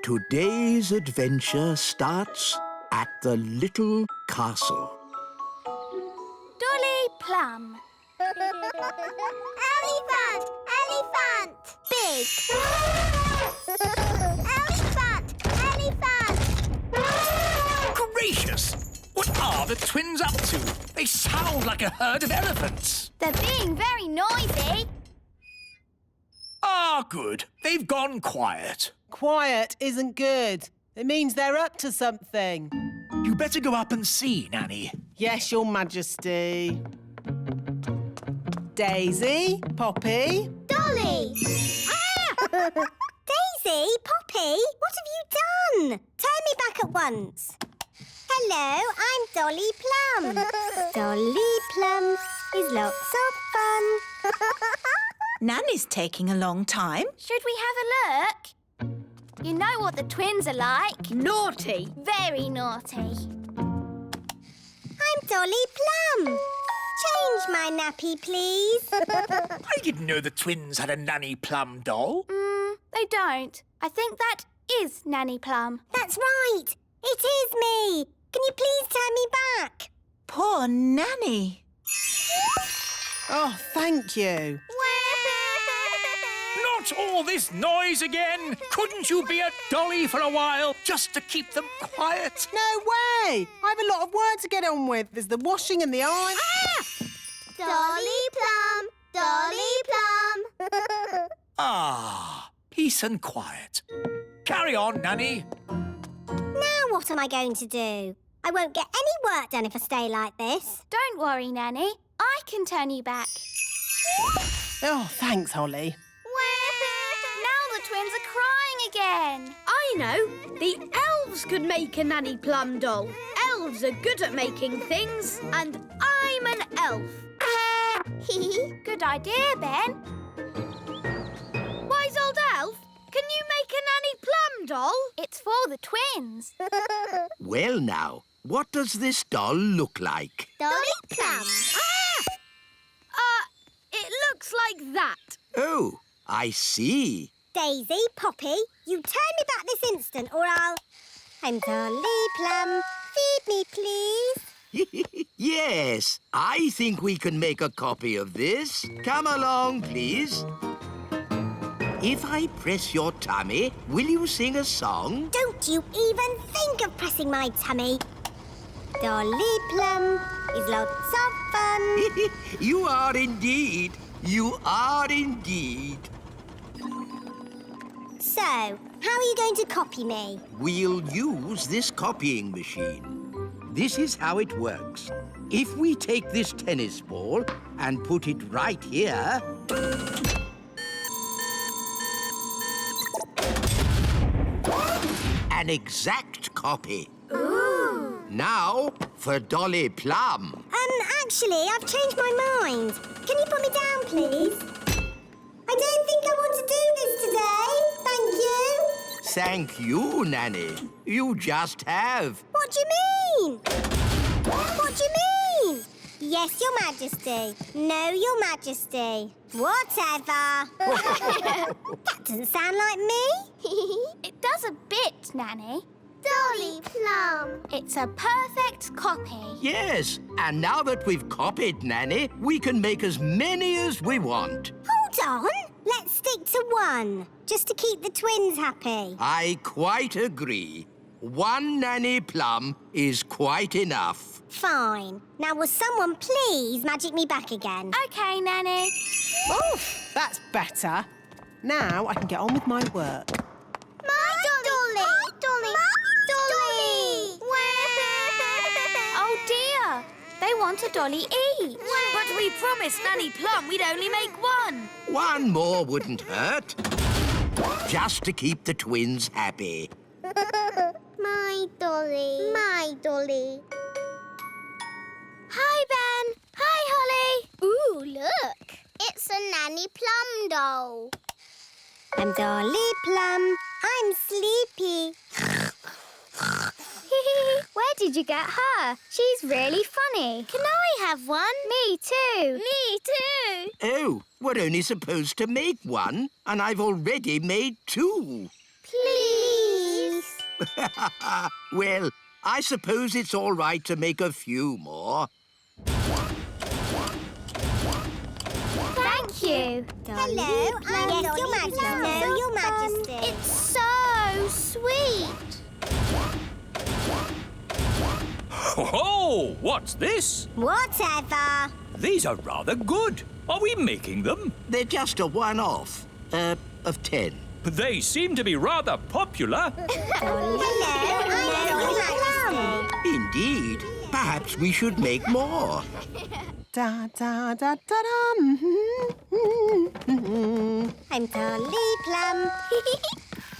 Today's adventure starts at the little castle. Dolly Plum. Elephant! Elephant! Big! Elephant! Elephant! Gracious! What are the twins up to? They sound like a herd of elephants. They're being very noisy. Ah, good. They've gone quiet. Quiet isn't good. It means they're up to something. You better go up and see, Nanny. Yes, Your Majesty. Daisy, Poppy. Dolly! Daisy, Poppy, what have you done? Turn me back at once. Hello, I'm Dolly Plum. Dolly Plum is lots of fun. Nanny's taking a long time. Should we have a look? You know what the twins are like. Naughty. Very naughty. I'm Dolly Plum. Change my nappy, please. I didn't know the twins had a Nanny Plum doll. They don't. I think that is Nanny Plum. That's right. It is me. Can you please turn me back? Poor Nanny. Oh, thank you. Not all this noise again. Couldn't you be a dolly for a while, just to keep them quiet? No way! I have a lot of work to get on with. There's the washing and the iron. Dolly Plum, Dolly Plum. Ah, peace and quiet. Carry on, Nanny. Now what am I going to do? I won't get any work done if I stay like this. Don't worry, Nanny. I can turn you back. Oh, thanks, Holly. Now the twins are crying again. I know. The elves could make a Nanny Plum doll. Elves are good at making things, and I'm an elf. Good idea, Ben. Wise old elf, can you make a Nanny Plum doll? It's for the twins. Well now, what does this doll look like? Dolly Plum. It looks like that. Oh, I see. Daisy, Poppy, you turn me back this instant or I'll... I'm Dolly Plum. Feed me, please. Yes, I think we can make a copy of this. Come along, please. If I press your tummy, will you sing a song? Don't you even think of pressing my tummy. Dolly Plum is lots of fun. You are indeed. You are indeed. So, how are you going to copy me? We'll use this copying machine. This is how it works. If we take this tennis ball and put it right here... An exact copy. Ooh. Now for Dolly Plum. Actually, I've changed my mind. Can you put me down, please? I don't think I want to do this today. Thank you. Thank you, Nanny. You just have. What do you mean? What do you mean? Yes, Your Majesty. No, Your Majesty. Whatever. That doesn't sound like me. It does a bit, Nanny. Dolly Plum. It's a perfect copy. Yes, and now that we've copied Nanny, we can make as many as we want. Hold on. Let's stick to one, just to keep the twins happy. I quite agree. One Nanny Plum is quite enough. Fine. Now will someone please magic me back again? OK, Nanny. Oof, that's better. Now I can get on with my work. My Dolly! My Dolly! My Dolly! Oh, dear. They want a dolly each. But we promised Nanny Plum we'd only make one. One more wouldn't hurt. Just to keep the twins happy. My Dolly. My Dolly. Hi, Ben. Hi, Holly. Ooh, look. It's a Nanny Plum doll. I'm Dolly Plum. I'm sleepy. Where did you get her? She's really funny. Can I have one? Me too. Me too. Oh, we're only supposed to make one, and I've already made two. Please. Well, I suppose it's all right to make a few more. Thank you. Hello, yes, Your Majesty. No, Your Majesty. It's so sweet. Oh, what's this? Whatever. These are rather good. Are we making them? They're just a one-off. Of 10. They seem to be rather popular. Hello, I'm Your Majesty. Indeed. Perhaps we should make more. Da da da da da. I'm Dolly Plum.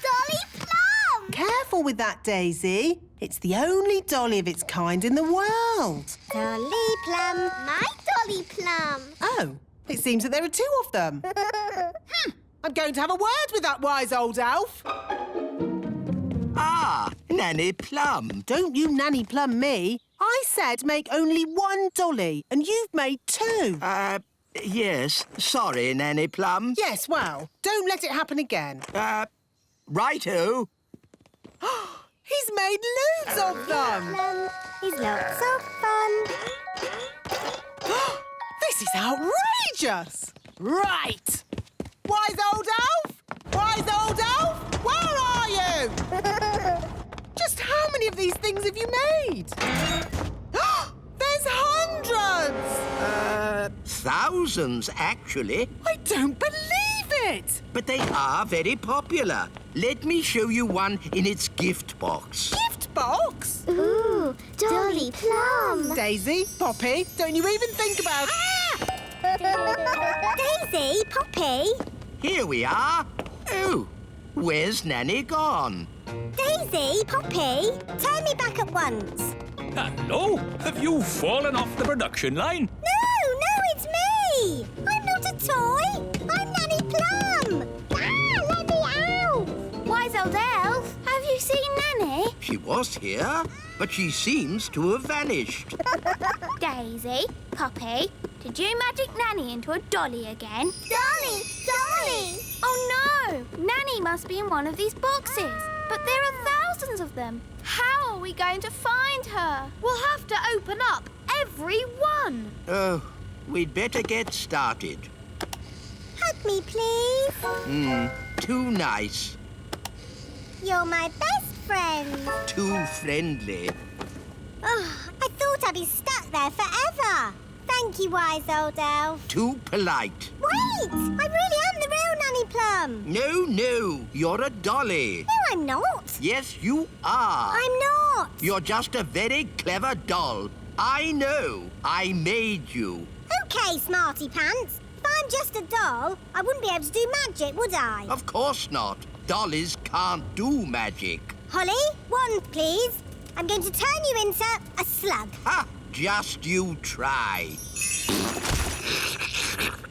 Dolly Plum! Careful with that, Daisy. It's the only dolly of its kind in the world. Dolly Plum. My Dolly Plum. Oh, it seems that there are two of them. I'm going to have a word with that wise old elf. Ah, Nanny Plum. Don't you Nanny Plum me. I said make only one dolly, and you've made two. Yes. Sorry, Nanny Plum. Yes, well, don't let it happen again. Righto. He's made loads of them. He's lots of fun. This is outrageous. Right. Wise old elf? Wise old elf? Where are you? Just how many of these things have you made? There's hundreds! Thousands, actually. I don't believe it! But they are very popular. Let me show you one in its gift box. Gift box? Ooh, Dolly Plum. Daisy, Poppy, don't you even think about... Daisy, Poppy. Here we are. Oh, where's Nanny gone? Daisy, Poppy. Turn me back at once. Hello? Have you fallen off the production line? No, it's me. I'm not a toy. I'm Nanny Plum. Let me out. Wise old elf, have you seen Nanny? She was here, but she seems to have vanished. Daisy, Poppy, did you magic Nanny into a dolly again? Dolly. Oh no! Nanny must be in one of these boxes. But there are thousands of them. How are we going to find her? We'll have to open up every one. Oh, we'd better get started. Hug me, please. Too nice. You're my best friend. Too friendly. Oh, I thought I'd be stuck there forever. Thank you, wise old elf. Too polite. Wait! I really am the real Nanny Plum. No, you're a dolly. No, I'm not. Yes, you are. I'm not. You're just a very clever doll. I know. I made you. OK, Smarty Pants. If I'm just a doll, I wouldn't be able to do magic, would I? Of course not. Dollies can't do magic. Holly, wand, please. I'm going to turn you into a slug. Ha! Just you try.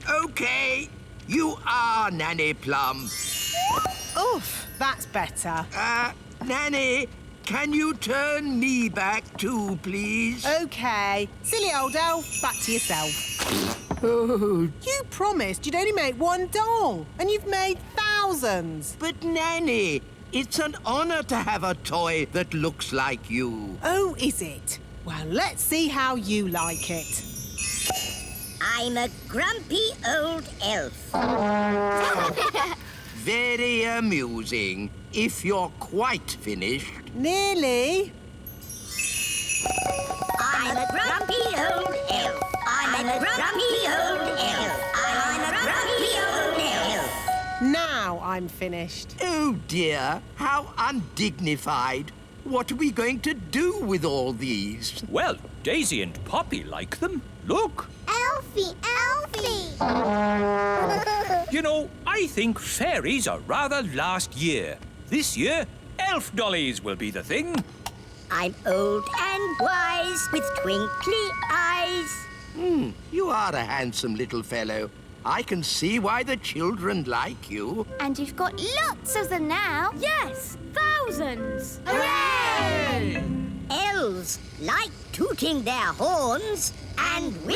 OK, you are Nanny Plum. Oof, that's better. Nanny, can you turn me back too, please? OK. Silly old elf, back to yourself. You promised you'd only make one doll, and you've made thousands. But, Nanny, it's an honour to have a toy that looks like you. Oh, is it? Well, let's see how you like it. I'm a grumpy old elf. Very amusing, if you're quite finished. Nearly. I'm a grumpy old elf. I'm a grumpy old elf. I'm a grumpy old elf. Now I'm finished. Oh, dear, how undignified. What are we going to do with all these? Well, Daisy and Poppy like them. Look. Elfie. You know, I think fairies are rather last year. This year, elf dollies will be the thing. I'm old and wise with twinkly eyes. You are a handsome little fellow. I can see why the children like you. And you've got lots of them now. Yes, thousands. Hooray! Elves like tooting their horns, and we're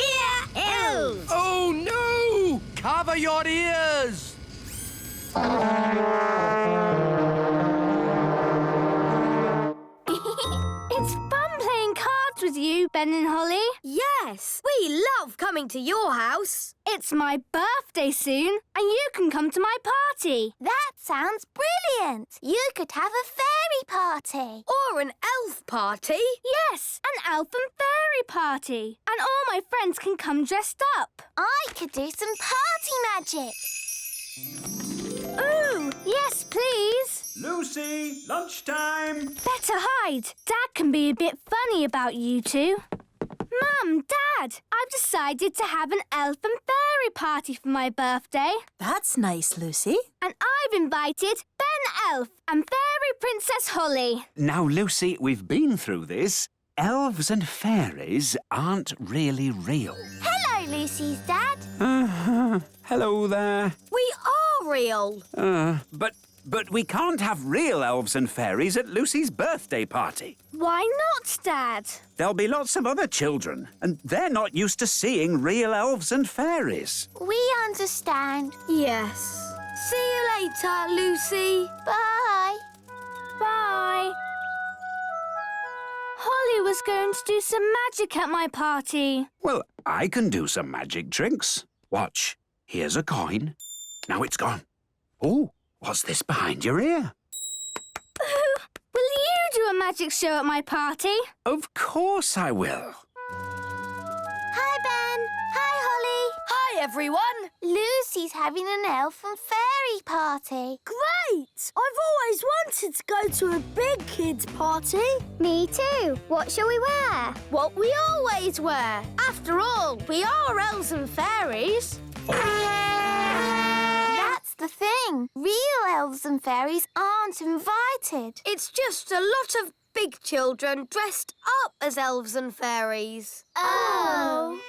elves. Oh, no! Cover your ears! Ben and Holly? Yes, we love coming to your house. It's my birthday soon, and you can come to my party. That sounds brilliant. You could have a fairy party. Or an elf party. Yes, an elf and fairy party. And all my friends can come dressed up. I could do some party magic. Ooh, yes, please. Lucy, lunchtime. Better hide. Dad can be a bit funny about you two. Mum, Dad, I've decided to have an elf and fairy party for my birthday. That's nice, Lucy. And I've invited Ben Elf and Fairy Princess Holly. Now, Lucy, we've been through this. Elves and fairies aren't really real. Hello, Lucy's dad. Hello there. We are real. But we can't have real elves and fairies at Lucy's birthday party. Why not, Dad? There'll be lots of other children, and they're not used to seeing real elves and fairies. We understand. Yes. See you later, Lucy. Bye. Bye. Holly was going to do some magic at my party. Well, I can do some magic tricks. Watch. Here's a coin. Now it's gone. Oh, what's this behind your ear? Will you do a magic show at my party? Of course I will. Hi, Ben. Hi, Holly. Hi, everyone. Lucy's having an elf and fairy party. Great! I've always wanted to go to a big kids' party. Me too. What shall we wear? What we always wear. After all, we are elves and fairies. That's the thing. Real elves and fairies aren't invited. It's just a lot of big children dressed up as elves and fairies. Oh.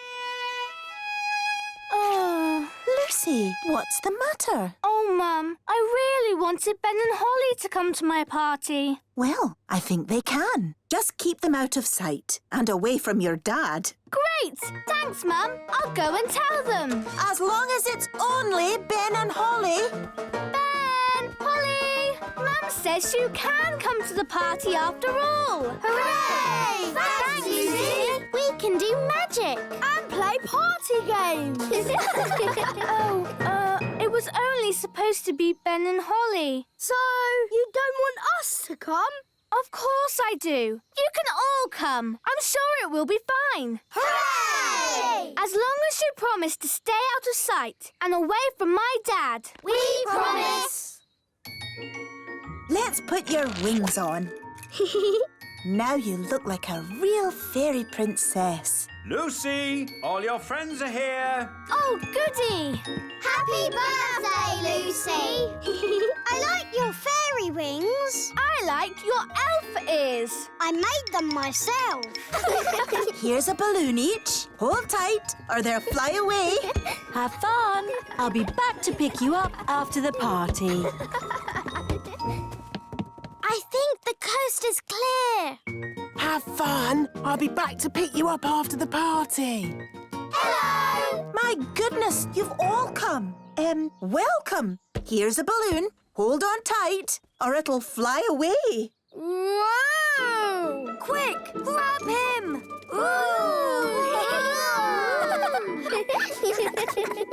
Lucy, what's the matter? Oh, Mum, I really wanted Ben and Holly to come to my party. Well, I think they can. Just keep them out of sight and away from your dad. Great! Thanks, Mum. I'll go and tell them. As long as it's only Ben and Holly. Ben! Holly! Mum says you can come to the party after all. Hooray! Thanks, Lucy. We can do magic. And play party games. It was only supposed to be Ben and Holly. So, you don't want us to come? Of course I do. You can all come. I'm sure it will be fine. Hooray! As long as you promise to stay out of sight and away from my dad. We promise. Let's put your wings on. Now you look like a real fairy princess. Lucy, all your friends are here. Oh, goody. Happy birthday, Lucy! I like your fairy wings. I like your elf ears. I made them myself. Here's a balloon each. Hold tight or they'll fly away. Have fun. I'll be back to pick you up after the party. I think the coast is clear. Have fun. I'll be back to pick you up after the party. Hello. My goodness, you've all come. Welcome. Here's a balloon. Hold on tight or it'll fly away. Whoa! Quick, grab him!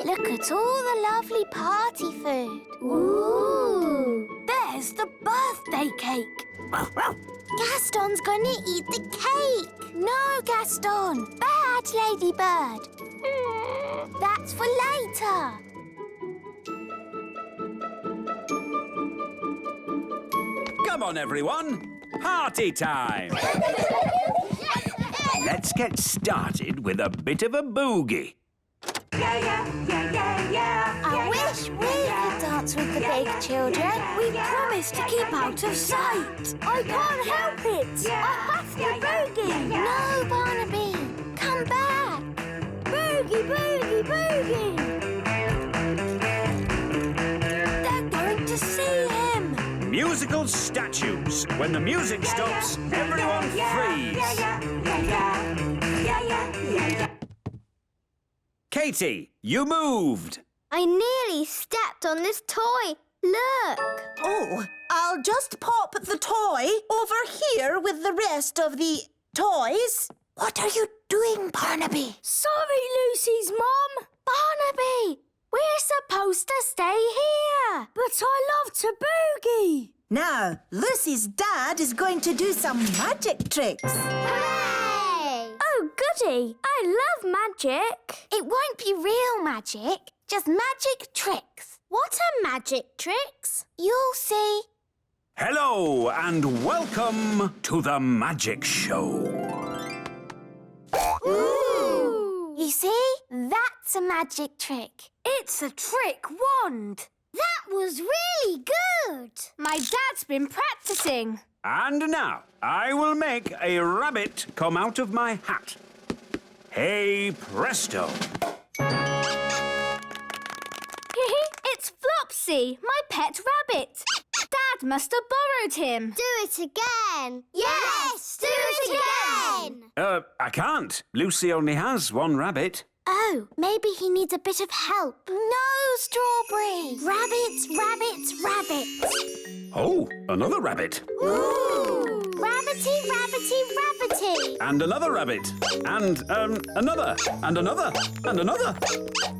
Look at all the lovely party food. Ooh. There's the birthday cake. Gaston's gonna eat the cake. No, Gaston. Bad, Ladybird. That's for later. Come on, everyone. Party time. Let's get started with a bit of a boogie. I wish we could dance with the big children. We promised to keep out of sight. I can't help it. I have to boogie. No, Barnaby. Come back. Boogie, boogie, boogie. They're going to see him. Musical statues. When the music stops, everyone freeze. Katie, you moved. I nearly stepped on this toy. Look. Oh, I'll just pop the toy over here with the rest of the toys. What are you doing, Barnaby? Sorry, Lucy's mum. Barnaby, we're supposed to stay here. But I love to boogie. Now, Lucy's dad is going to do some magic tricks. Hooray! Oh, goody. I love magic. It won't be real magic, just magic tricks. What are magic tricks? You'll see. Hello and welcome to the magic show. Ooh! You see? That's a magic trick. It's a trick wand. That was really good. My dad's been practicing. And now I will make a rabbit come out of my hat. Hey presto! It's Flopsy, my pet rabbit. Dad must have borrowed him. Do it again. Yes, do it again. I can't. Lucy only has one rabbit. Oh, maybe he needs a bit of help. No, Strawberry. Rabbits, rabbits, rabbits. Oh, another rabbit. Ooh! Rabbity, rabbity, rabbity. And another rabbit. And another. And another. And another.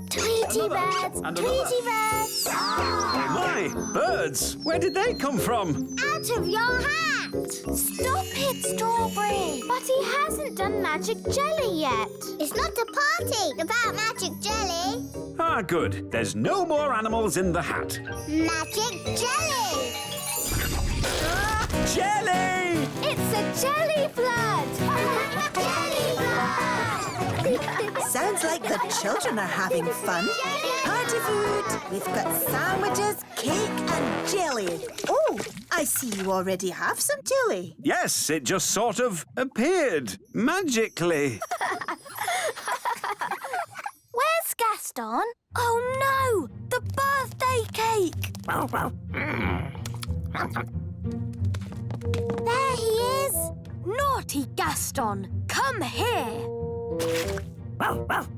Tweety birds, And Tweety birds. Oh my! Birds! Where did they come from? Out of your hat. Stop it, Strawberry. But he hasn't done magic jelly yet. It's not a party about magic jelly. Ah, good. There's no more animals in the hat. Magic jelly. Jelly! It's a jelly flood. Jelly blood. Sounds like the children are having fun. Party food. We've got sandwiches, cake and jelly. Oh, I see you already have some jelly. Yes, it just sort of appeared magically. Where's Gaston? Oh no, the birthday cake. There he is. Naughty Gaston, come here.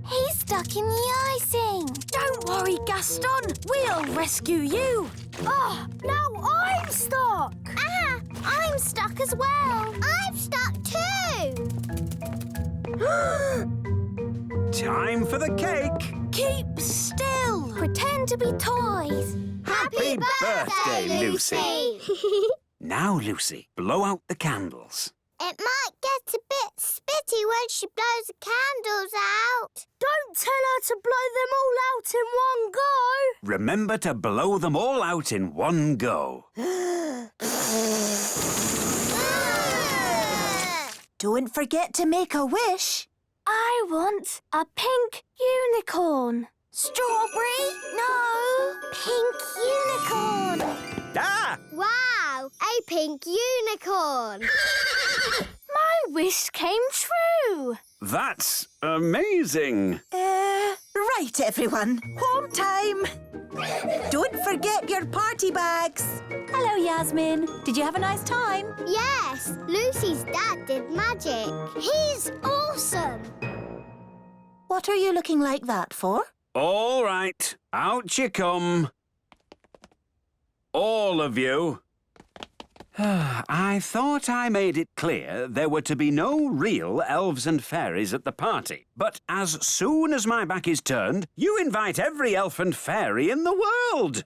He's stuck in the icing. Don't worry, Gaston. We'll rescue you. Oh, now I'm stuck. Ah, I'm stuck as well. I'm stuck too. Time for the cake. Keep still. Pretend to be toys. Happy birthday, Lucy. Now, Lucy, blow out the candles. It might get a bit spitty when she blows the candles out. Don't tell her to blow them all out in one go. Remember to blow them all out in one go. Don't forget to make a wish. I want a pink unicorn. Strawberry? No. Pink unicorn. Ah! Wow, a pink unicorn. My wish came true. That's amazing. Right, everyone. Home time. Don't forget your party bags. Hello, Yasmin. Did you have a nice time? Yes, Lucy's dad did magic. He's awesome. What are you looking like that for? All right, out you come. All of you. I thought I made it clear there were to be no real elves and fairies at the party. But as soon as my back is turned, you invite every elf and fairy in the world.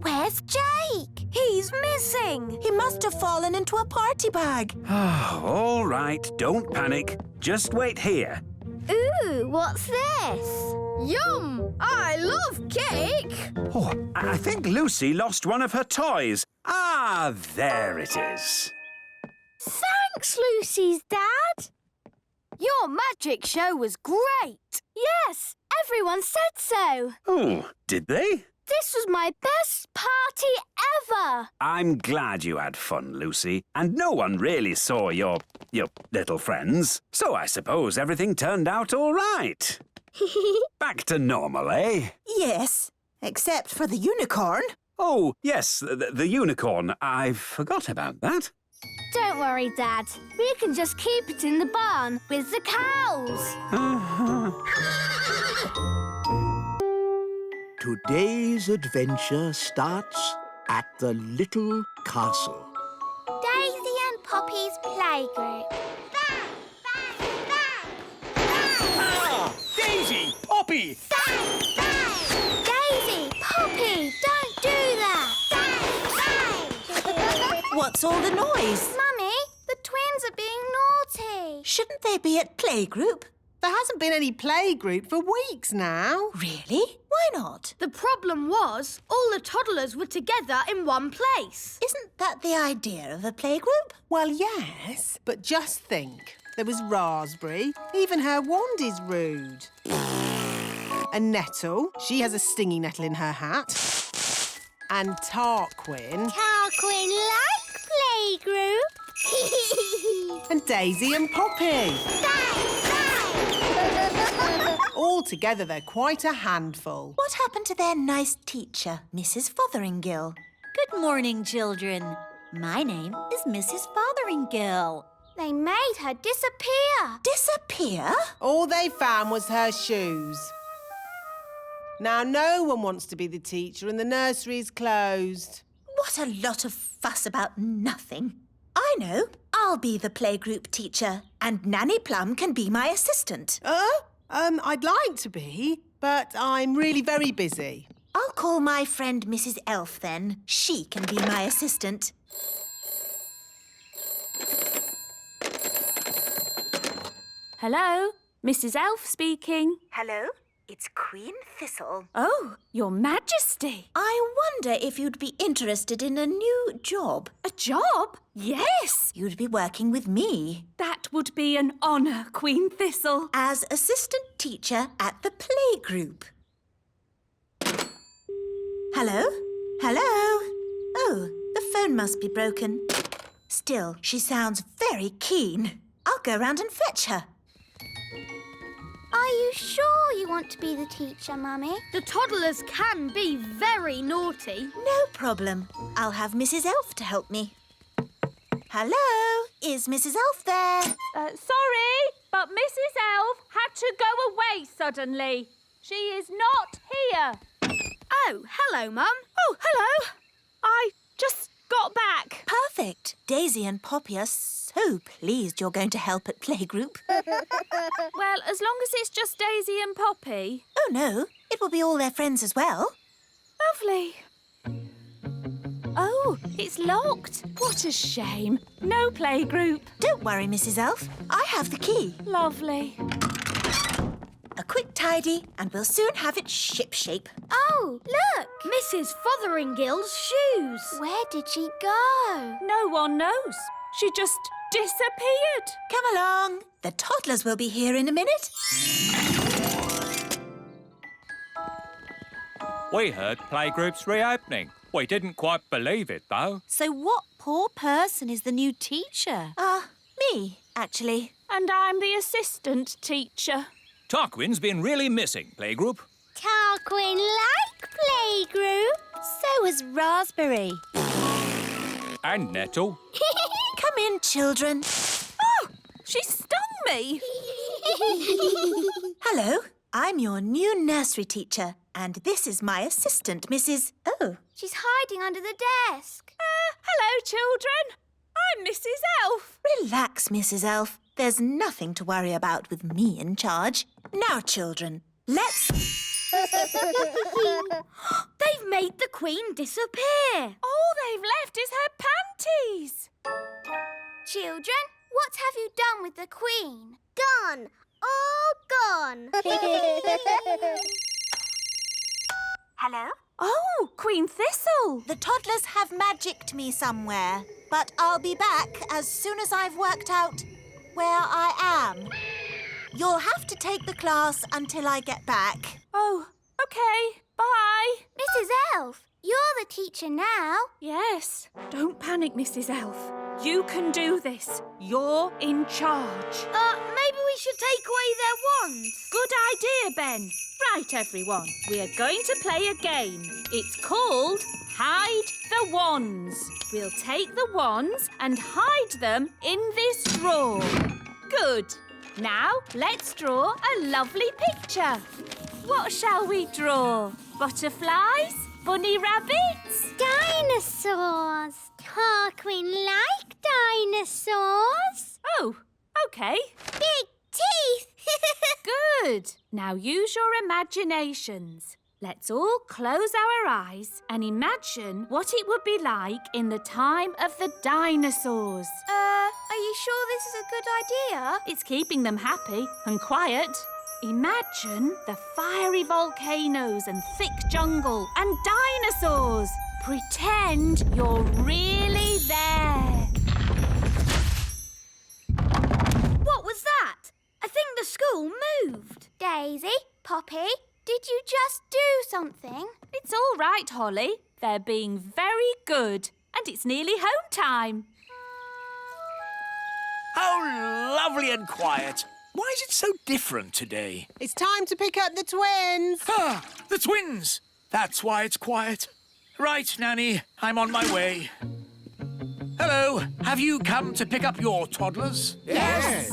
Where's Jake? He's missing. He must have fallen into a party bag. All right, don't panic. Just wait here. Ooh, what's this? Yum! I love cake. Oh, I think Lucy lost one of her toys. Ah, there it is. Thanks, Lucy's dad. Your magic show was great. Yes, everyone said so. Oh, did they? This was my best party ever. I'm glad you had fun, Lucy. And no one really saw your little friends. So I suppose everything turned out all right. Back to normal, eh? Yes, except for the unicorn. Oh, yes, the unicorn. I forgot about that. Don't worry, Dad. We can just keep it in the barn with the cows. Today's adventure starts at the little castle. Daisy and Poppy's playgroup. Bang, bang, Poppy! Daisy, Poppy, don't do that. What's all the noise? Mummy, the twins are being naughty. Shouldn't they be at Playgroup? There hasn't been any playgroup for weeks now. Really? Why not? The problem was all the toddlers were together in one place. Isn't that the idea of a playgroup? Well, yes, but just think. There was Raspberry. Even her wand is rude. And Nettle. She has a stinging nettle in her hat. And Tarquin. Tarquin like playgroup. And Daisy and Poppy. All together, they're quite a handful. What happened to their nice teacher, Mrs. Fotheringill? Good morning, children. My name is Mrs. Fotheringill. They made her disappear. Disappear? All they found was her shoes. Now, no one wants to be the teacher and the nursery's closed. What a lot of fuss about nothing. I know. I'll be the playgroup teacher and Nanny Plum can be my assistant. I'd like to be, but I'm really very busy. I'll call my friend Mrs. Elf then. She can be my assistant. Hello, Mrs. Elf speaking. Hello, it's Queen Thistle. Oh, Your Majesty. I wonder if you'd be interested in a new job. A job? Yes. You'd be working with me That would be an honour, Queen Thistle. as assistant teacher at the playgroup. Hello? Hello? Oh, the phone must be broken. Still, she sounds very keen. I'll go round and fetch her. Are you sure you want to be the teacher, Mummy? The toddlers can be very naughty. No problem. I'll have Mrs. Elf to help me. Hello? Is Mrs. Elf there? Sorry, but Mrs. Elf had to go away suddenly. She is not here. Oh, hello, Mum. Oh, hello. I just got back. Perfect. Daisy and Poppy are so pleased you're going to help at playgroup. Well, as long as it's just Daisy and Poppy. Oh, no. It will be all their friends as well. Lovely. Oh, it's locked. What a shame. No playgroup. Don't worry, Mrs. Elf. I have the key. Lovely. A quick tidy and we'll soon have it shipshape. Oh, look! Mrs. Fotheringill's shoes. Where did she go? No one knows. She just disappeared. Come along. The toddlers will be here in a minute. We heard Playgroup's reopening. We didn't quite believe it, though. So what poor person is the new teacher? Me, actually. And I'm the assistant teacher. Tarquin's been really missing, Playgroup. Tarquin like playgroup. So is Raspberry. And Nettle. Come in, children. Oh, she stung me. Hello. I'm your new nursery teacher, and this is my assistant, Mrs. Oh. She's hiding under the desk. Hello, children. I'm Mrs. Elf. Relax, Mrs. Elf. There's nothing to worry about with me in charge. Now, children, let's... They've made the Queen disappear. All they've left is her panties. Children, what have you done with the Queen? Gone. All gone. Hello? Oh, Queen Thistle. The toddlers have magicked me somewhere, but I'll be back as soon as I've worked out where I am. You'll have to take the class until I get back. Oh, OK. Bye. Mrs. Elf, you're the teacher now. Yes. Don't panic, Mrs. Elf. You can do this. You're in charge. Maybe we should take away their wands. Good idea, Ben. Right, everyone. We are going to play a game. It's called Hide the Wands. We'll take the wands and hide them in this drawer. Good. Now, let's draw a lovely picture. What shall we draw? Butterflies? Bunny rabbits? Dinosaurs. Tarquin like dinosaurs. Oh, OK. Big teeth. Good. Now use your imaginations. Let's all close our eyes and imagine what it would be like in the time of the dinosaurs. Are you sure this is a good idea? It's keeping them happy and quiet. Imagine the fiery volcanoes and thick jungle and dinosaurs. Pretend you're really there. What was that? I think the school moved. Daisy, Poppy, did you just do something? It's all right, Holly. They're being very good. And it's nearly home time. How lovely and quiet. Why is it so different today? It's time to pick up the twins. Ah, the twins! That's why it's quiet. Right, Nanny, I'm on my way. Hello, have you come to pick up your toddlers? Yes.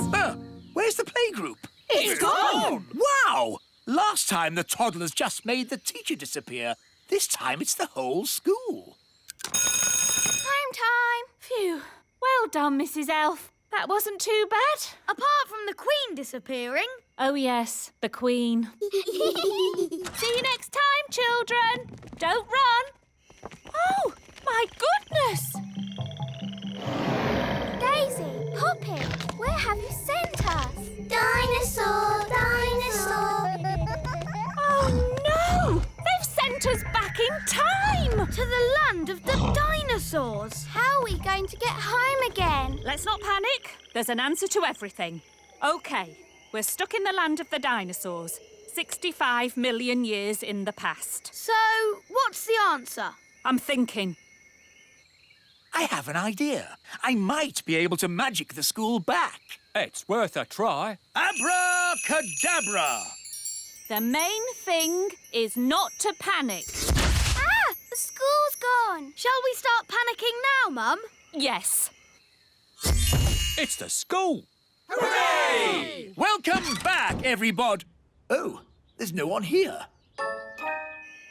Where's the playgroup? It's gone. Wow! Last time the toddlers just made the teacher disappear. This time it's the whole school. Home time. Phew. Well done, Mrs. Elf. That wasn't too bad. Apart from the Queen disappearing. Oh, yes, the Queen. See you next time, children. Don't run. Oh, my goodness. Daisy, Poppy, where have you sent us? Dinosaur, dinosaur. Oh, no! They've sent us back in time. To the land of the dinosaurs. How are we going to get home again? Let's not panic. There's an answer to everything. OK, we're stuck in the land of the dinosaurs. 65 million years in the past. So, what's the answer? I'm thinking. I have an idea. I might be able to magic the school back. It's worth a try. Abracadabra! The main thing is not to panic. Ah, the school's gone. Shall we start panicking now, Mum? Yes. It's the school. Hooray! Welcome back, everybody. Oh, there's no one here.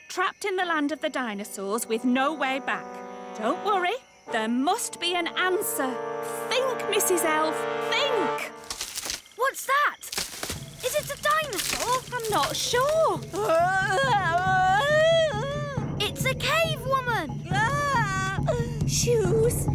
Trapped in the land of the dinosaurs with no way back. Don't worry, there must be an answer. Think, Mrs. Elf, think! What's that? Is it a dinosaur? I'm not sure. It's a cave woman. Shoes.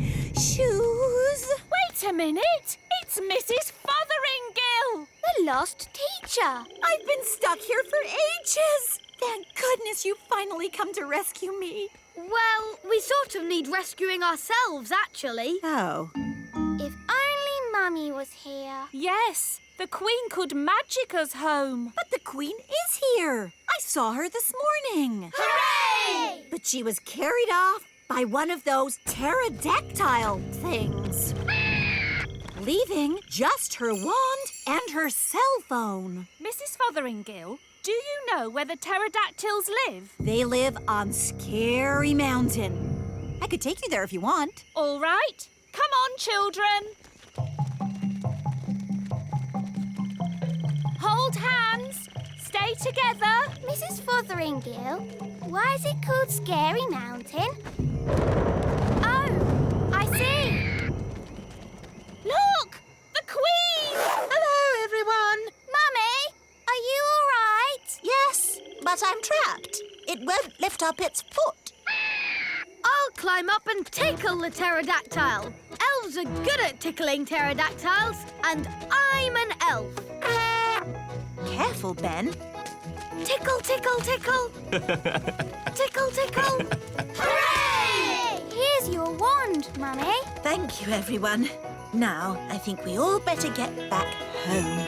Wait a minute. It's Mrs. Fotheringill. The lost teacher. I've been stuck here for ages. Thank goodness you finally come to rescue me. Well, we sort of need rescuing ourselves, actually. Oh. If only Mummy was here. Yes, the Queen could magic us home. But the Queen is here. I saw her this morning. Hooray! But she was carried off by one of those pterodactyl things. Leaving just her wand and her cell phone. Mrs. Fotheringill, do you know where the pterodactyls live? They live on Scary Mountain. I could take you there if you want. All right. Come on, children. Hold hands. Stay together. Mrs. Fotheringill, why is it called Scary Mountain? Oh, I see. Look! The Queen! Hello, everyone. Mummy, are you all right? Yes, but I'm trapped. It won't lift up its foot. I'll climb up and tickle the pterodactyl. Elves are good at tickling pterodactyls, and I'm an elf. Careful, Ben. Tickle, tickle, tickle. Tickle, tickle. Hooray! Here's your wand, Mummy. Thank you, everyone. Now, I think we all better get back home.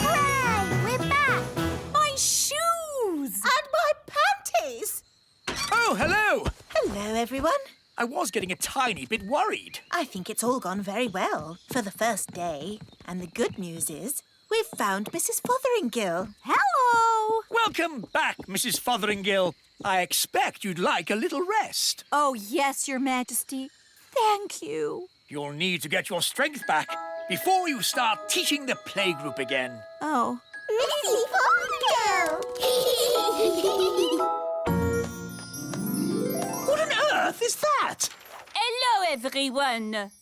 Hooray! We're back. My shoes! And my panties! Oh, hello! Hello, everyone. I was getting a tiny bit worried. I think it's all gone very well for the first day. And the good news is we've found Mrs. Fotheringill. Hello! Welcome back, Mrs. Fotheringill. I expect you'd like a little rest. Oh, yes, Your Majesty. Thank you. You'll need to get your strength back before you start teaching the playgroup again. Oh. Mrs. What on earth is that? Hello, everyone.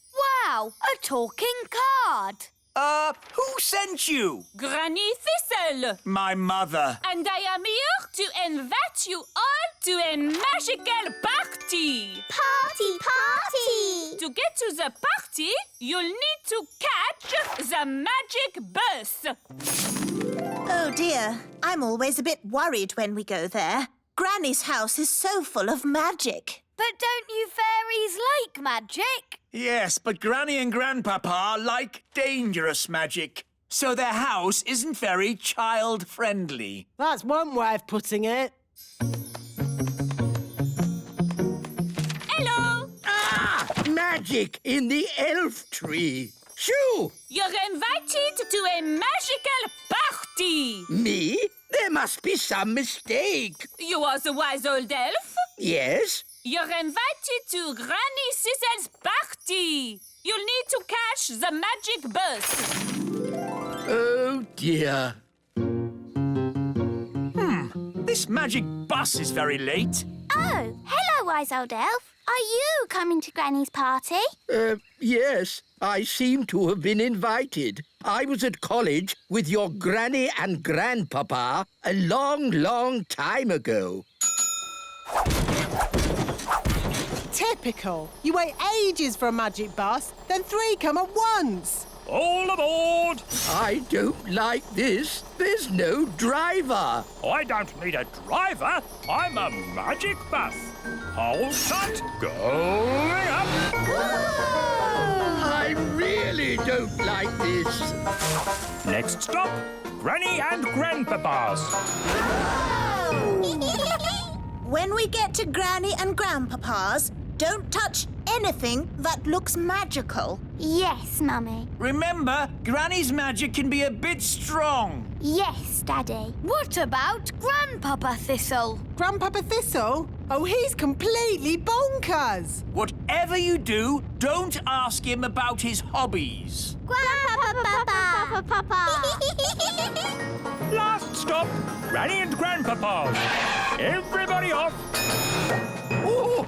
Wow, a talking card. Who sent you? Granny Thistle. My mother. And I am here to invite you all to a magical party. Party! To get to the party, you'll need to catch the magic bus. Oh dear, I'm always a bit worried when we go there. Granny's house is so full of magic. But don't you fairies like magic? Yes, but Granny and Grandpapa like dangerous magic. So their house isn't very child-friendly. That's one way of putting it. Hello. Ah! Magic in the elf tree. Shoo! You're invited to a magical party. Me? There must be some mistake. You are the wise old elf? Yes? You're invited to Granny Thistle's party. You'll need to catch the magic bus. Oh, dear. This magic bus is very late. Oh, hello, wise old elf. Are you coming to Granny's party? Yes. I seem to have been invited. I was at college with your Granny and Grandpapa a long, long time ago. Typical. You wait ages for a magic bus, then 3 come at once. All aboard! I don't like this. There's no driver. I don't need a driver. I'm a magic bus. Hold tight. Going up. I really don't like this. Next stop, Granny and Grandpapa's. When we get to Granny and Grandpapa's, don't touch anything that looks magical. Yes, Mummy. Remember, Granny's magic can be a bit strong. Yes, Daddy. What about Grandpapa Thistle? Grandpapa Thistle? Oh, he's completely bonkers. Whatever you do, don't ask him about his hobbies. Grandpapa! Last stop, Granny and Grandpapa's. Everybody off. Oh,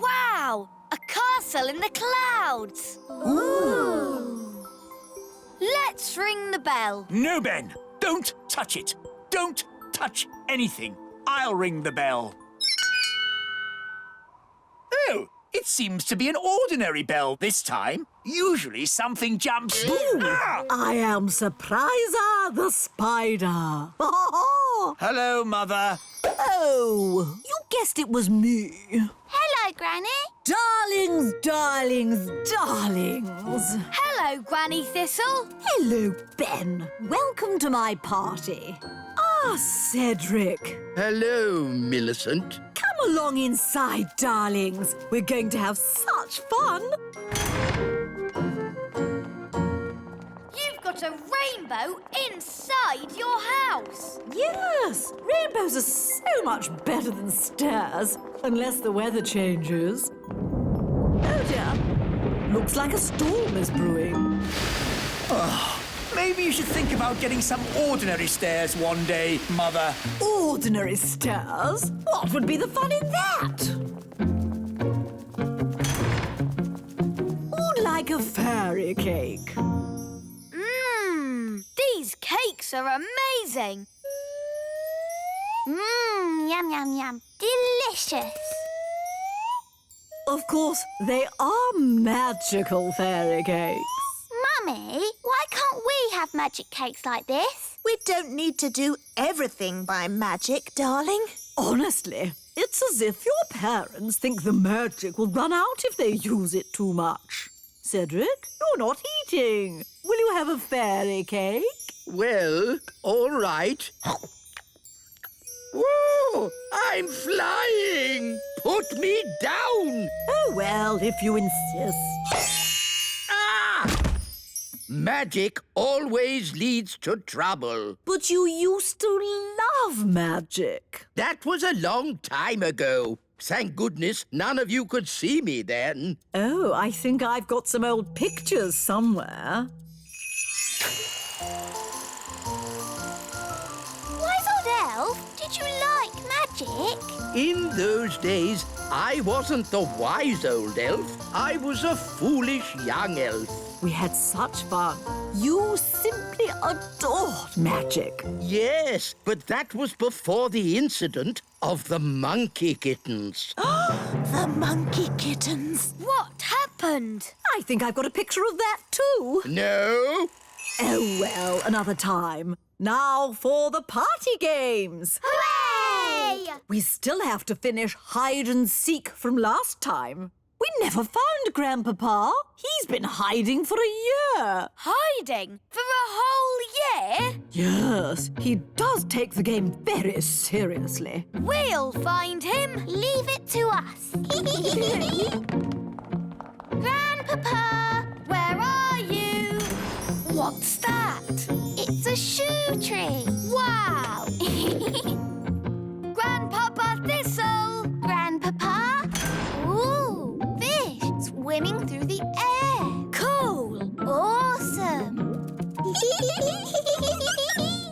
Wow! A castle in the clouds! Ooh! Let's ring the bell. No, Ben, don't touch it. Don't touch anything. I'll ring the bell. Oh, it seems to be an ordinary bell this time. Usually something jumps... Ah! I am Surpriser the spider. Hello, Mother. Oh, you guessed it was me. Hello, Granny. Darlings, darlings, darlings. Hello, Granny Thistle. Hello, Ben. Welcome to my party. Ah, Cedric. hello, Millicent. Come along inside, darlings. We're going to have such fun. You've got a rainbow inside your house. Yes, rainbows are so much better than stairs, unless the weather changes. Oh dear, looks like a storm is brewing. Maybe you should think about getting some ordinary stairs one day, Mother. Ordinary stairs? What would be the fun in that? Who'd like a fairy cake? These cakes are amazing. Yum, yum, yum. Delicious. Of course, they are magical fairy cakes. Mummy, why can't we have magic cakes like this? We don't need to do everything by magic, darling. Honestly, it's as if your parents think the magic will run out if they use it too much. Cedric, you're not eating. Will you have a fairy cake? Well, all right. Whoa! I'm flying! Put me down! Oh, well, if you insist. Ah! Magic always leads to trouble. But you used to love magic. That was a long time ago. Thank goodness none of you could see me then. Oh, I think I've got some old pictures somewhere. Wise old elf, did you like magic? In those days, I wasn't the wise old elf. I was a foolish young elf. We had such fun. You simply adored magic. Yes, but that was before the incident of the monkey kittens. The monkey kittens. What happened? I think I've got a picture of that too. No. Oh, well, another time. Now for the party games. Hooray! We still have to finish hide and seek from last time. We never found Grandpapa. He's been hiding for a year. Hiding? For a whole year? Yes, he does take the game very seriously. We'll find him. Leave it to us. Grandpapa, Where are you? What's that? it's a shoe tree. Wow! Grandpapa Thistle! Grandpapa? Ooh, fish swimming through the air. Cool! Awesome.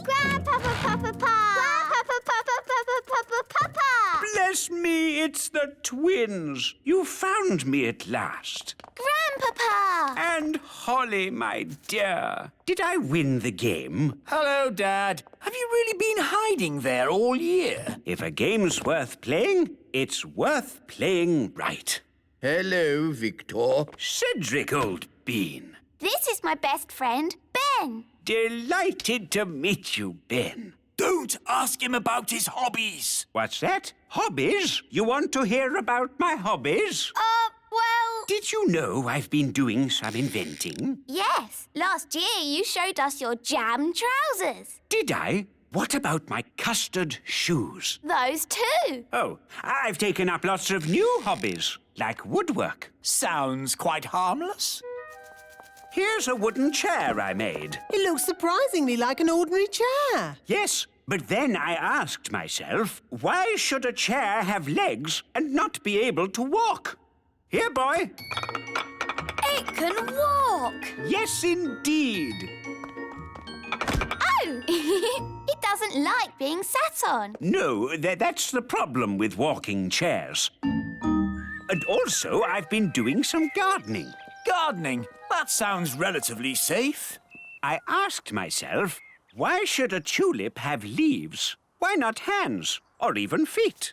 Grandpapa, Papa, Pa. Grandpapa, Papa, Papa. Bless me, it's the twins. You found me at last. Grandpapa. And Holly, my dear, did I win the game? Hello, Dad. Have you really been hiding there all year? If a game's worth playing, it's worth playing right. Hello, Victor. Cedric, old bean. This is my best friend, Ben. Delighted to meet you, Ben. Don't ask him about his hobbies. What's that? Hobbies? You want to hear about my hobbies? Well, Did you know I've been doing some inventing? yes. Last year you showed us your jam trousers. Did I? What about my custard shoes? Those too. Oh, I've taken up lots of new hobbies, like woodwork. Sounds quite harmless. Here's a wooden chair I made. It looks surprisingly like an ordinary chair. Yes, but then I asked myself, why should a chair have legs and not be able to walk? Here, boy. It can walk! Yes, indeed. Oh, it doesn't like being sat on. No, that's the problem with walking chairs. And also, I've been doing some gardening. Gardening? That sounds relatively safe. I asked myself, why should a tulip have leaves? Why not hands or even feet?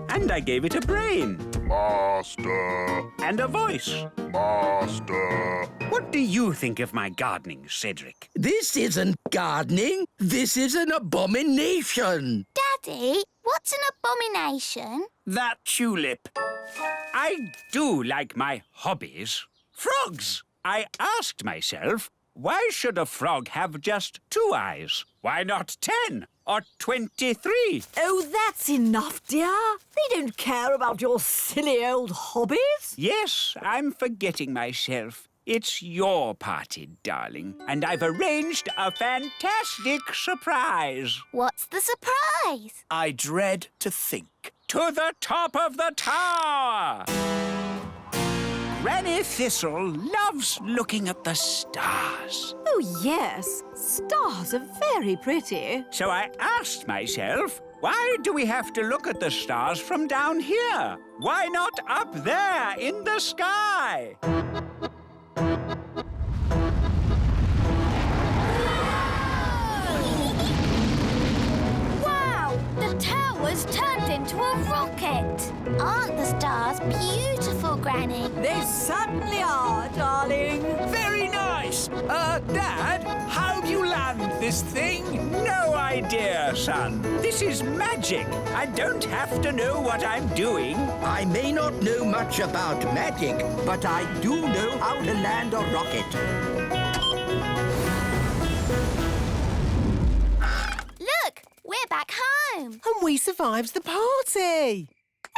And I gave it a brain. Master, And a voice. master. What do you think of my gardening, Cedric? This isn't gardening. This is an abomination. Daddy, what's an abomination? That tulip. I do like my hobbies. Frogs! I asked myself, why should a frog have just 2 eyes? Why not 10 or 23? Oh, that's enough, dear. They don't care about your silly old hobbies. Yes, I'm forgetting myself. It's your party, darling, and I've arranged a fantastic surprise. What's the surprise? I dread to think. To the top of the tower! Granny Thistle loves looking at the stars. Oh, yes. Stars are very pretty. So I asked myself, why do we have to look at the stars from down here? Why not up there in the sky? Wow! The tower's turned into a rocket! Aren't the stars beautiful, Granny? They certainly are, darling. Very nice. Dad, how'd you land this thing? No idea, son. This is magic. I don't have to know what I'm doing. I may not know much about magic, but I do know how to land a rocket. Look, we're back home. And we survived the party.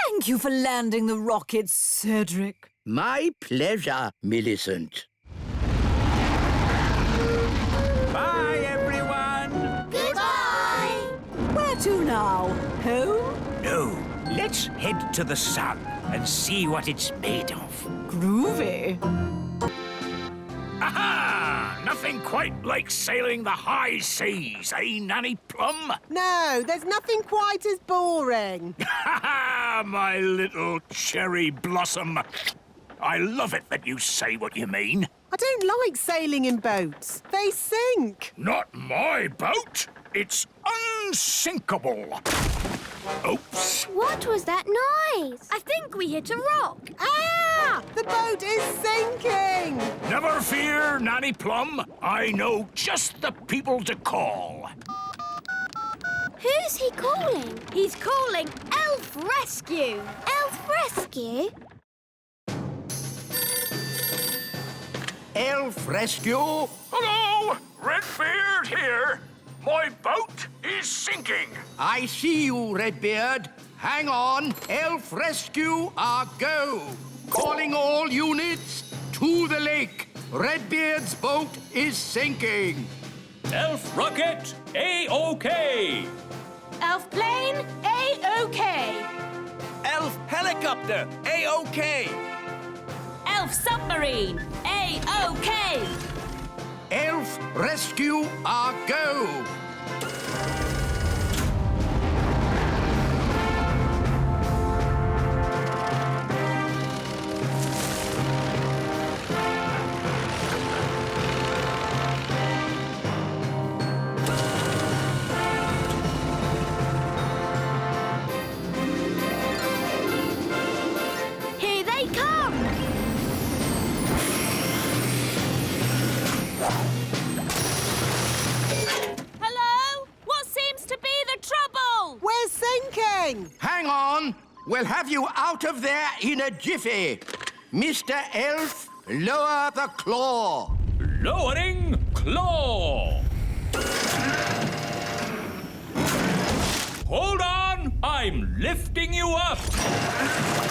Thank you for landing the rocket, Cedric. My pleasure, Millicent. Bye, everyone. Goodbye. Where to now? Home? No, let's head to the sun and see what it's made of. Groovy. Aha! Nothing quite like sailing the high seas, eh, Nanny Plum? No, there's nothing quite as boring. Ha ha! My little cherry blossom. I love it that you say what you mean. I don't like sailing in boats. They sink. Not my boat. It's unsinkable. Oops. What was that noise? I think we hit a rock. Ah! The boat is sinking! Never fear, Nanny Plum. I know just the people to call. Who's he calling? He's calling Elf Rescue. Elf Rescue? Elf Rescue? Hello, Redbeard here. My boat is sinking. I see you, Redbeard. Hang on. Elf Rescue are go. Calling all units to the lake. Redbeard's boat is sinking. Elf rocket, A-OK. Elf plane, A-OK. Elf helicopter, A-OK. Elf submarine, A-OK. Elf Rescue are go. Here they come. Hello? What seems to be the trouble? We're sinking! Hang on. We'll have you out of there in a jiffy. Mr. Elf, lower the claw. Lowering claw. Hold on, I'm lifting you up.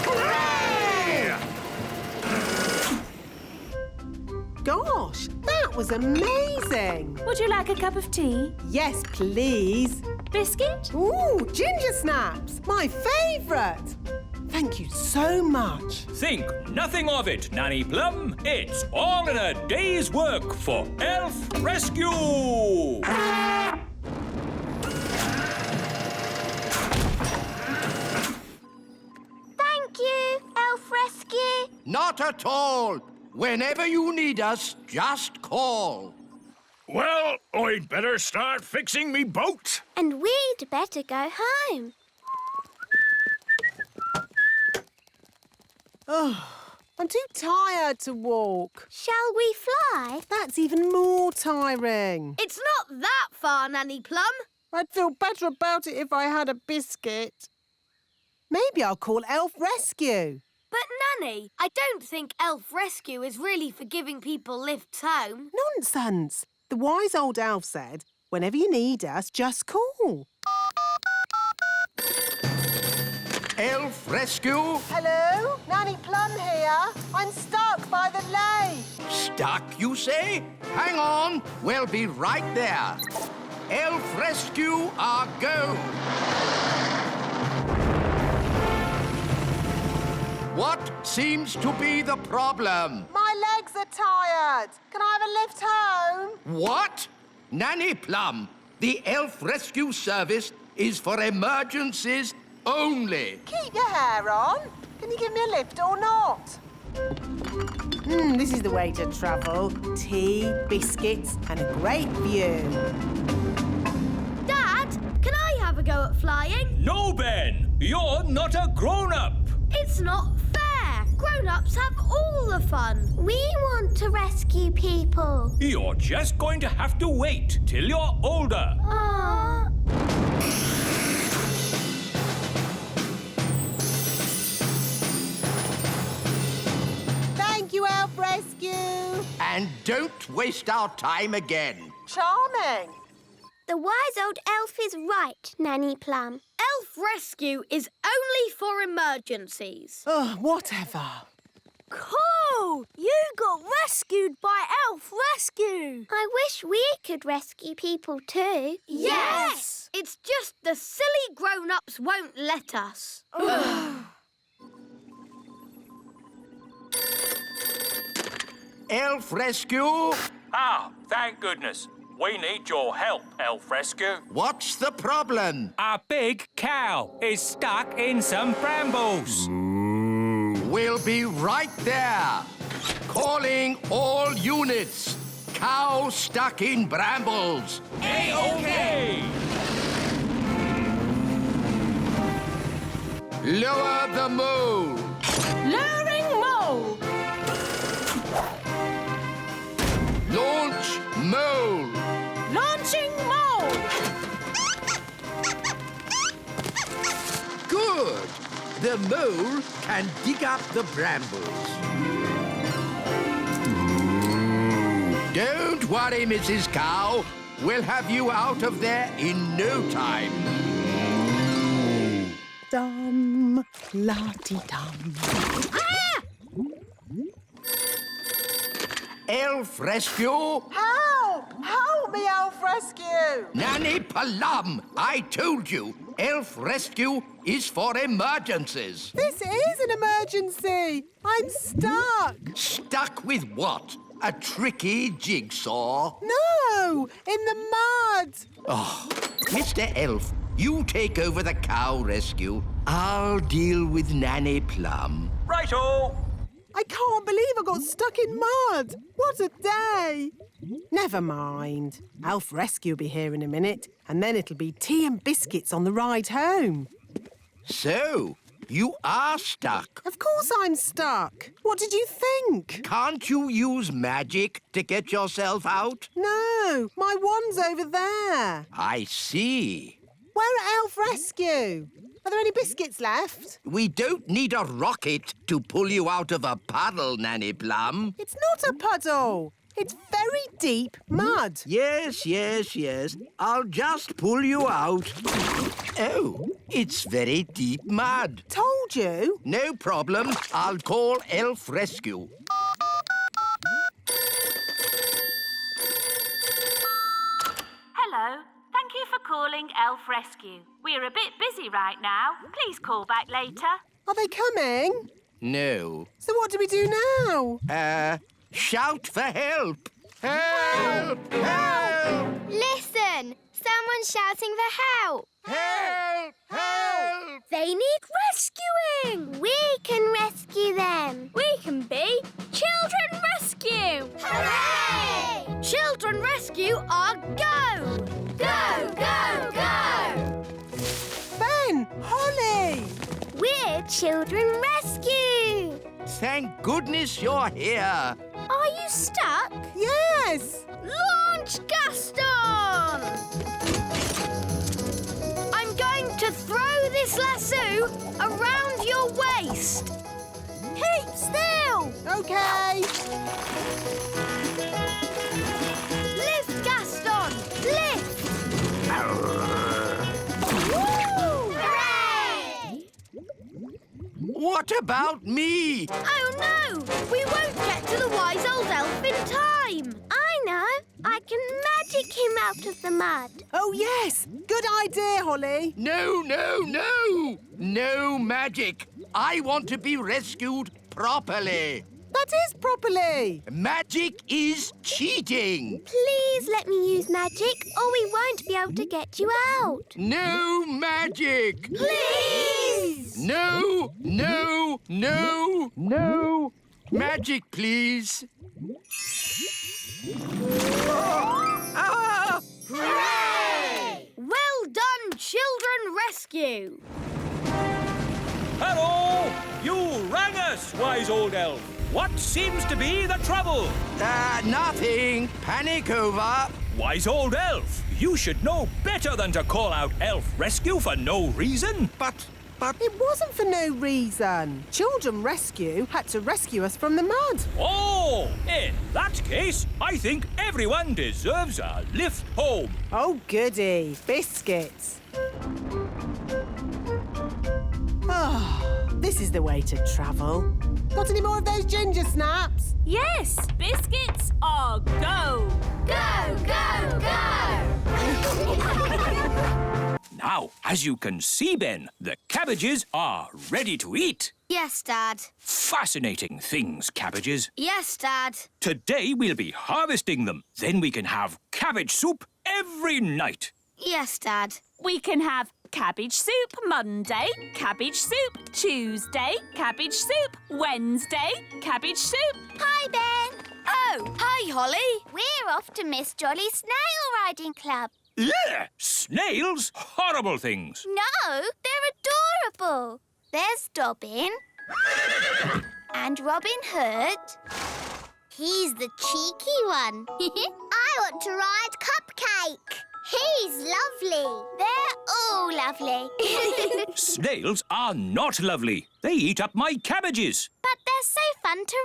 Hooray! Gosh, that was amazing! Would you like a cup of tea? Yes, please. Biscuit? Ooh, ginger snaps! My favourite! Thank you so much. Think nothing of it, Nanny Plum. It's all in a day's work for Elf Rescue. Thank you, Elf Rescue. Not at all. Whenever you need us, just call. Well, I'd better start fixing me boat. And we'd better go home. Oh, I'm too tired to walk. Shall we fly? That's even more tiring. It's not that far, Nanny Plum. I'd feel better about it if I had a biscuit. Maybe I'll call Elf Rescue. But, Nanny, I don't think Elf Rescue is really for giving people lifts home. Nonsense. The wise old elf said, whenever you need us, just call. Elf Rescue? Hello? Nanny Plum here. I'm stuck by the lake. Stuck, you say? Hang on. We'll be right there. Elf Rescue are go. What seems to be the problem? My legs are tired. Can I have a lift home? What? Nanny Plum, the Elf Rescue Service is for emergencies only. Keep your hair on. Can you give me a lift or not? This is the way to travel. Tea, biscuits, and a great view. Dad, can I have a go at flying? No, Ben, you're not a grown-up. It's not fair. Grown-ups have all the fun. We want to rescue people. You're just going to have to wait till you're older. Aww. Thank you, Elf Rescue. And don't waste our time again. Charming. The wise old elf is right, Nanny Plum. Elf Rescue is only for emergencies. Oh, whatever. Cool! You got rescued by Elf Rescue. I wish we could rescue people too. Yes! It's just the silly grown-ups won't let us. Elf Rescue? Ah, thank goodness. We need your help, Elf Rescue. What's the problem? A big cow is stuck in some brambles. We'll be right there. Calling all units. Cow stuck in brambles. A-OK! Lower the mole. Lowering mole. Launch mole. Launching mole. Good. The mole can dig up the brambles. Don't worry, Mrs. Cow. We'll have you out of there in no time. Dum, la-dee-dum. Elf Rescue. Help! Help me, Elf Rescue! Nanny Plum, I told you, Elf Rescue is for emergencies. This is an emergency. I'm stuck. Stuck with what? A tricky jigsaw? No, in the mud. Oh, Mr. Elf, you take over the cow rescue. I'll deal with Nanny Plum. Righto! I can't believe I got stuck in mud. What a day. Never mind. Elf Rescue will be here in a minute, and then it'll be tea and biscuits on the ride home. So, you are stuck. Of course I'm stuck. What did you think? Can't you use magic to get yourself out? No, my wand's over there. I see. Where are Elf Rescue? Are there any biscuits left? We don't need a rocket to pull you out of a puddle, Nanny Plum. It's not a puddle. It's very deep mud. Yes. I'll just pull you out. Oh, it's very deep mud. Told you. No problem. I'll call Elf Rescue. Hello. Thank you for calling Elf Rescue. We're a bit busy right now. Please call back later. Are they coming? No. So what do we do now? Shout for help. Help! Help! Listen! Someone's shouting for help. Help! Help! They need rescuing. We can rescue them. We can be Children Rescue. Hooray! Children Rescue are go! Go, go, go! Ben! Holly! We're Children Rescue. Thank goodness you're here. Are you stuck? Yes! Launch Gaston! I'm going to throw this lasso around your waist. Keep still. OK. Lift, Gaston! Lift! Woo! Hooray! What about me? Oh no! We won't get to the wise old elf in time. I know. I can magic him out of the mud. Oh, yes. Good idea, Holly. No. No magic. I want to be rescued properly. That is properly. Magic is cheating. Please let me use magic or we won't be able to get you out. No magic. Please! No. Magic, please. Ah! Hooray! Well done, Children Rescue! Hello! You rang us, wise old elf. What seems to be the trouble? Nothing. Panic over. Wise old elf, you should know better than to call out Elf Rescue for no reason. But It wasn't for no reason. Children Rescue had to rescue us from the mud. Oh, in that case, I think everyone deserves a lift home. Oh, goody. Biscuits. Oh, this is the way to travel. Got any more of those ginger snaps? Yes, biscuits are go. Go, go, go! Now, as you can see, Ben, the cabbages are ready to eat. Yes, Dad. Fascinating things, cabbages. Yes, Dad. Today we'll be harvesting them. Then we can have cabbage soup every night. Yes, Dad. We can have cabbage soup Monday, cabbage soup Tuesday, cabbage soup Wednesday, cabbage soup... Hi, Ben. Oh, hi, Holly. We're off to Miss Jolly's Snail Riding Club. Yeah, snails? Horrible things. No, they're adorable. There's Dobbin. And Robin Hood. He's the cheeky one. I want to ride Cupcake. He's lovely. They're all lovely. Snails are not lovely. They eat up my cabbages. But they're so fun to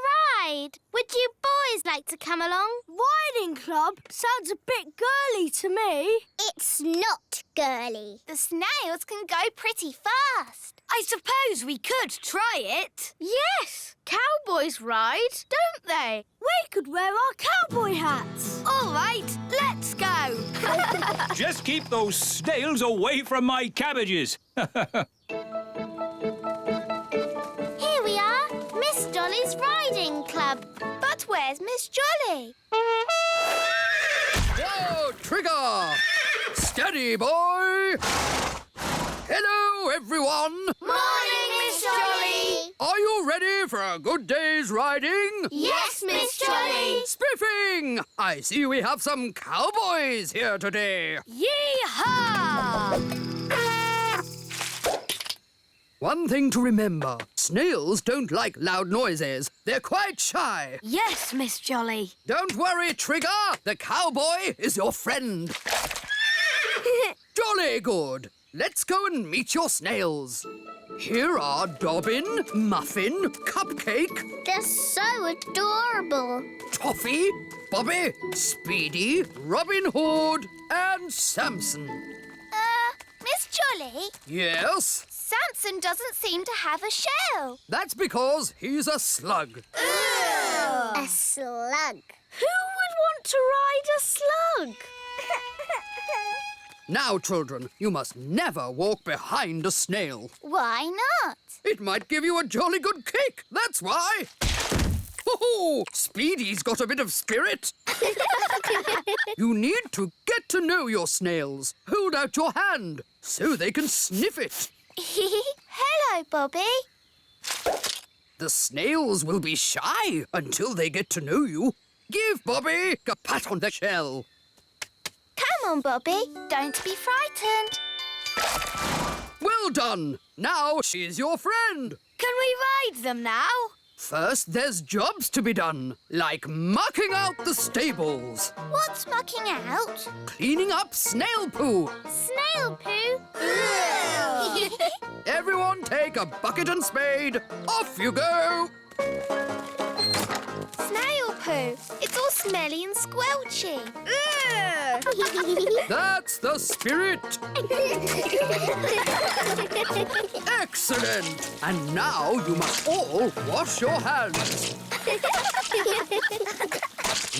ride. Would you boys like to come along? Riding club sounds a bit girly to me. It's not girly. The snails can go pretty fast. I suppose we could try it. Yes, cowboys ride, don't they? We could wear our cowboy hats. All right, let's go. Just keep those snails away from my cabbages. Here we are, Miss Jolly's Riding Club. But where's Miss Jolly? Whoa, Trigger! Steady, boy! Hello, everyone! Morning, Miss Jolly! Are you ready for a good day's riding? Yes, Miss Jolly! Spiffing! I see we have some cowboys here today. Yee-haw! One thing to remember, snails don't like loud noises. They're quite shy. Yes, Miss Jolly. Don't worry, Trigger. The cowboy is your friend. Jolly good. Let's go and meet your snails. Here are Dobbin, Muffin, Cupcake, They're so adorable. Toffee, Bobby, Speedy, Robin Hood, and Samson. Miss Jolly, Yes, Samson doesn't seem to have a shell. that's because he's a slug. A slug. Who would want to ride a slug? Now, children, you must never walk behind a snail. Why not? It might give you a jolly good kick, that's why. Oh, Speedy's got a bit of spirit. You need to get to know your snails. Hold out your hand so they can sniff it. Hello, Bobby. The snails will be shy until they get to know you. Give Bobby a pat on the shell. Come on, Bobby. Don't be frightened. Well done. Now she's your friend. Can we ride them now? First, there's jobs to be done, like mucking out the stables, What's mucking out? cleaning up snail poo. Snail poo. Everyone take a bucket and spade. Off you go. Snail poo. It's all smelly and squelchy. That's the spirit. Excellent. And now you must all wash your hands.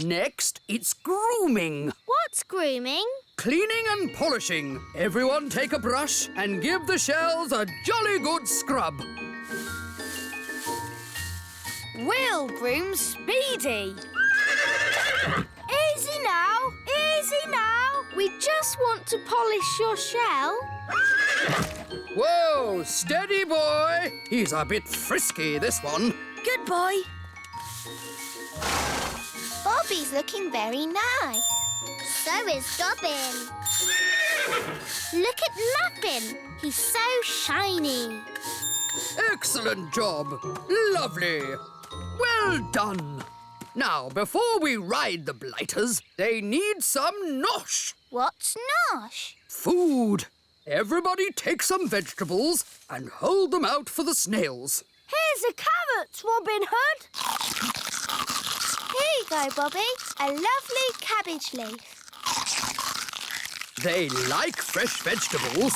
Next, it's grooming. What's grooming? Cleaning and polishing. Everyone take a brush and give the shells a jolly good scrub. We'll groom Speedy. Easy now, easy now. We just want to polish your shell. Whoa, steady boy. He's a bit frisky, this one. Good boy. Bobby's looking very nice. So is Dobbin. Look at Muffin. He's so shiny. Excellent job. Lovely. Well done. Now, before we ride the blighters, they need some nosh. What's nosh? Food. Everybody take some vegetables and hold them out for the snails. Here's a carrot, Robin Hood. Here you go, Bobby. A lovely cabbage leaf. They like fresh vegetables.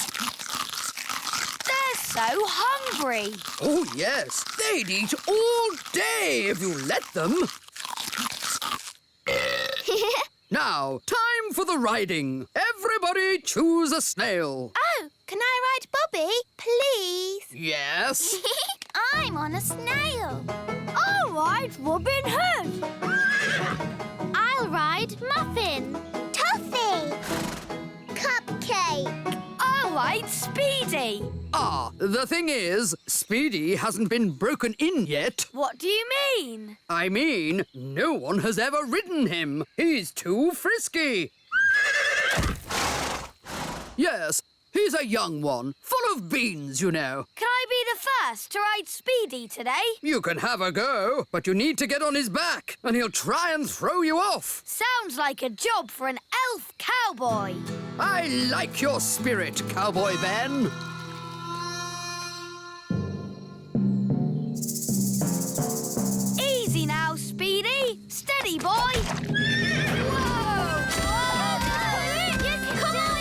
They're so hungry. Oh, yes. They'd eat all day if you let them. Now, time for the riding. Everybody choose a snail. Oh, can I ride Bobby, please? Yes. I'm on a snail. I'll ride Robin Hood. I'll ride Muffin. Toffee. Cupcake. I'll ride Speedy. Ah, the thing is, Speedy hasn't been broken in yet. What do you mean? I mean, no one has ever ridden him. He's too frisky. Yes, he's a young one, full of beans, you know. Can I be the first to ride Speedy today? You can have a go, but you need to get on his back, and he'll try and throw you off. Sounds like a job for an elf cowboy. I like your spirit, Cowboy Ben. Easy now, Speedy. Steady, boy. Whoa! Come on,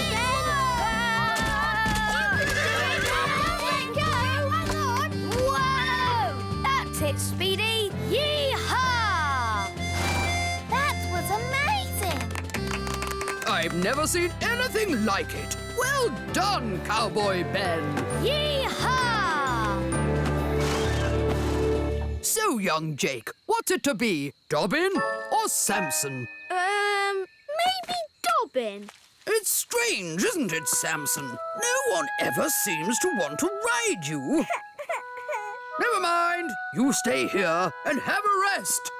Ben. Whoa! That's it, Speedy. Yee-haw! That was amazing. I've never seen anything like it. Well done, Cowboy Ben. Yee-haw! So, young Jake, what's it to be? Dobbin or Samson? Maybe Dobbin. It's strange, isn't it, Samson? No one ever seems to want to ride you. Never mind. You stay here and have a rest.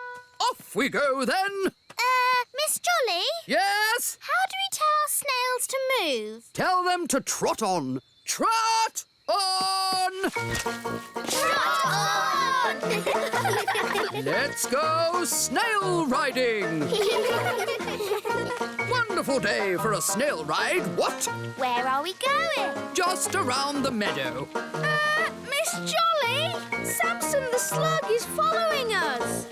Off we go, then. Miss Jolly? Yes? How do we tell our snails to move? Tell them to trot on. Trot on! Trot on! Let's go snail riding. Wonderful day for a snail ride, what? Where are we going? Just around the meadow. Miss Jolly! Samson the slug is following us.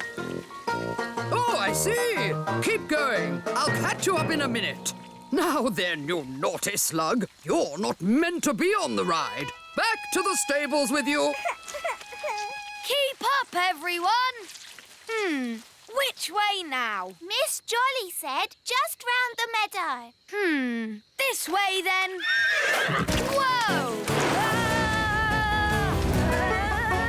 Oh, I see. Keep going. I'll catch you up in a minute. Now then, you naughty slug. You're not meant to be on the ride. Back to the stables with you. Keep up, everyone. Which way now? Miss Jolly said just round the meadow. This way, then. Whoa!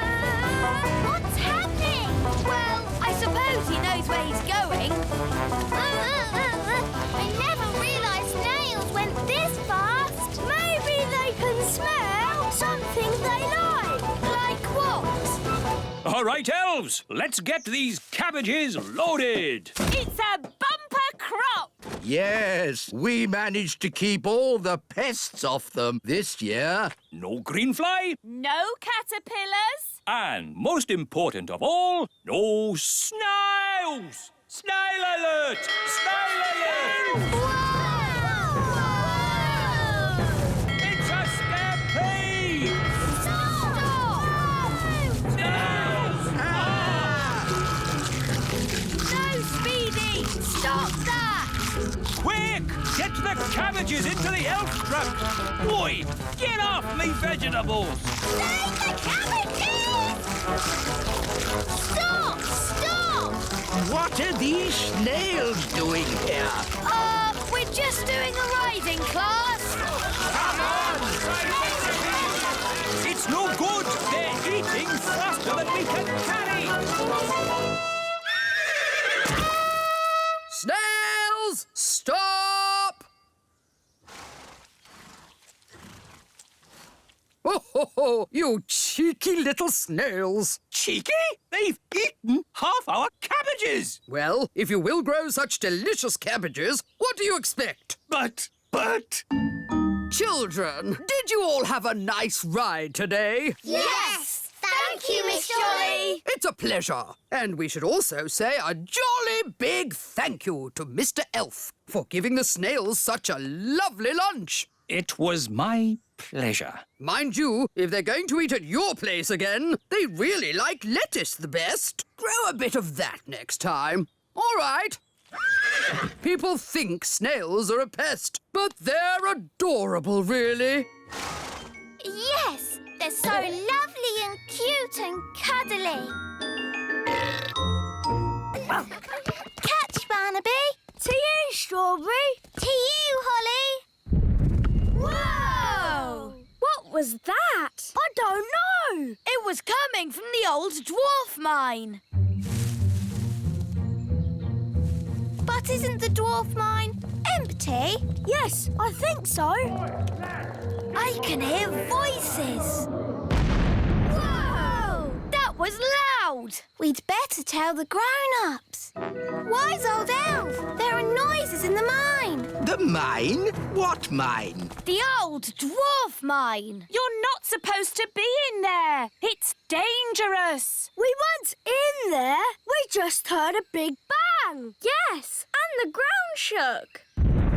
What's happening? Well, I suppose he knows where he's going. I never realised snails went this fast. Maybe they can smell something they like. Like what? All right, elves, let's get these cabbages loaded. It's a bumper crop. Yes, we managed to keep all the pests off them this year. No greenfly, No caterpillars. and most important of all, no snails. Snail alert! Snail alert! It's a stampede! Snails! No, Speedy! Stop that! Quick! Get the cabbages into the elf truck! Boy, get off me vegetables! Stop! Stop! What are these snails doing here? We're just doing a riding class. Come on! It's no good! They're eating faster than we can carry! Snails, stop! Oh, you cheeky little snails. Cheeky? They've eaten half our cabbages! Well, if you will grow such delicious cabbages, what do you expect? But... Children, did you all have a nice ride today? Yes! Thank you, Miss Jolly! It's a pleasure. And we should also say a jolly big thank you to Mr. Elf for giving the snails such a lovely lunch. It was my pleasure. Mind you, if they're going to eat at your place again, they really like lettuce the best. Grow a bit of that next time. All right. People think snails are a pest, but they're adorable, really. Yes, they're so lovely and cute and cuddly. Catch, Barnaby. To you, Strawberry. To you, Holly. Whoa! What was that? I don't know. It was coming from But isn't the dwarf mine empty? Yes, I think so. I can hear voices. Whoa! That was loud. We'd better tell the grown-ups. Wise old elf, there are noises in the mine. The mine? What mine? The old dwarf mine. You're not supposed to be in there. It's dangerous. We weren't in there. We just heard a big bang. Yes, and the ground shook.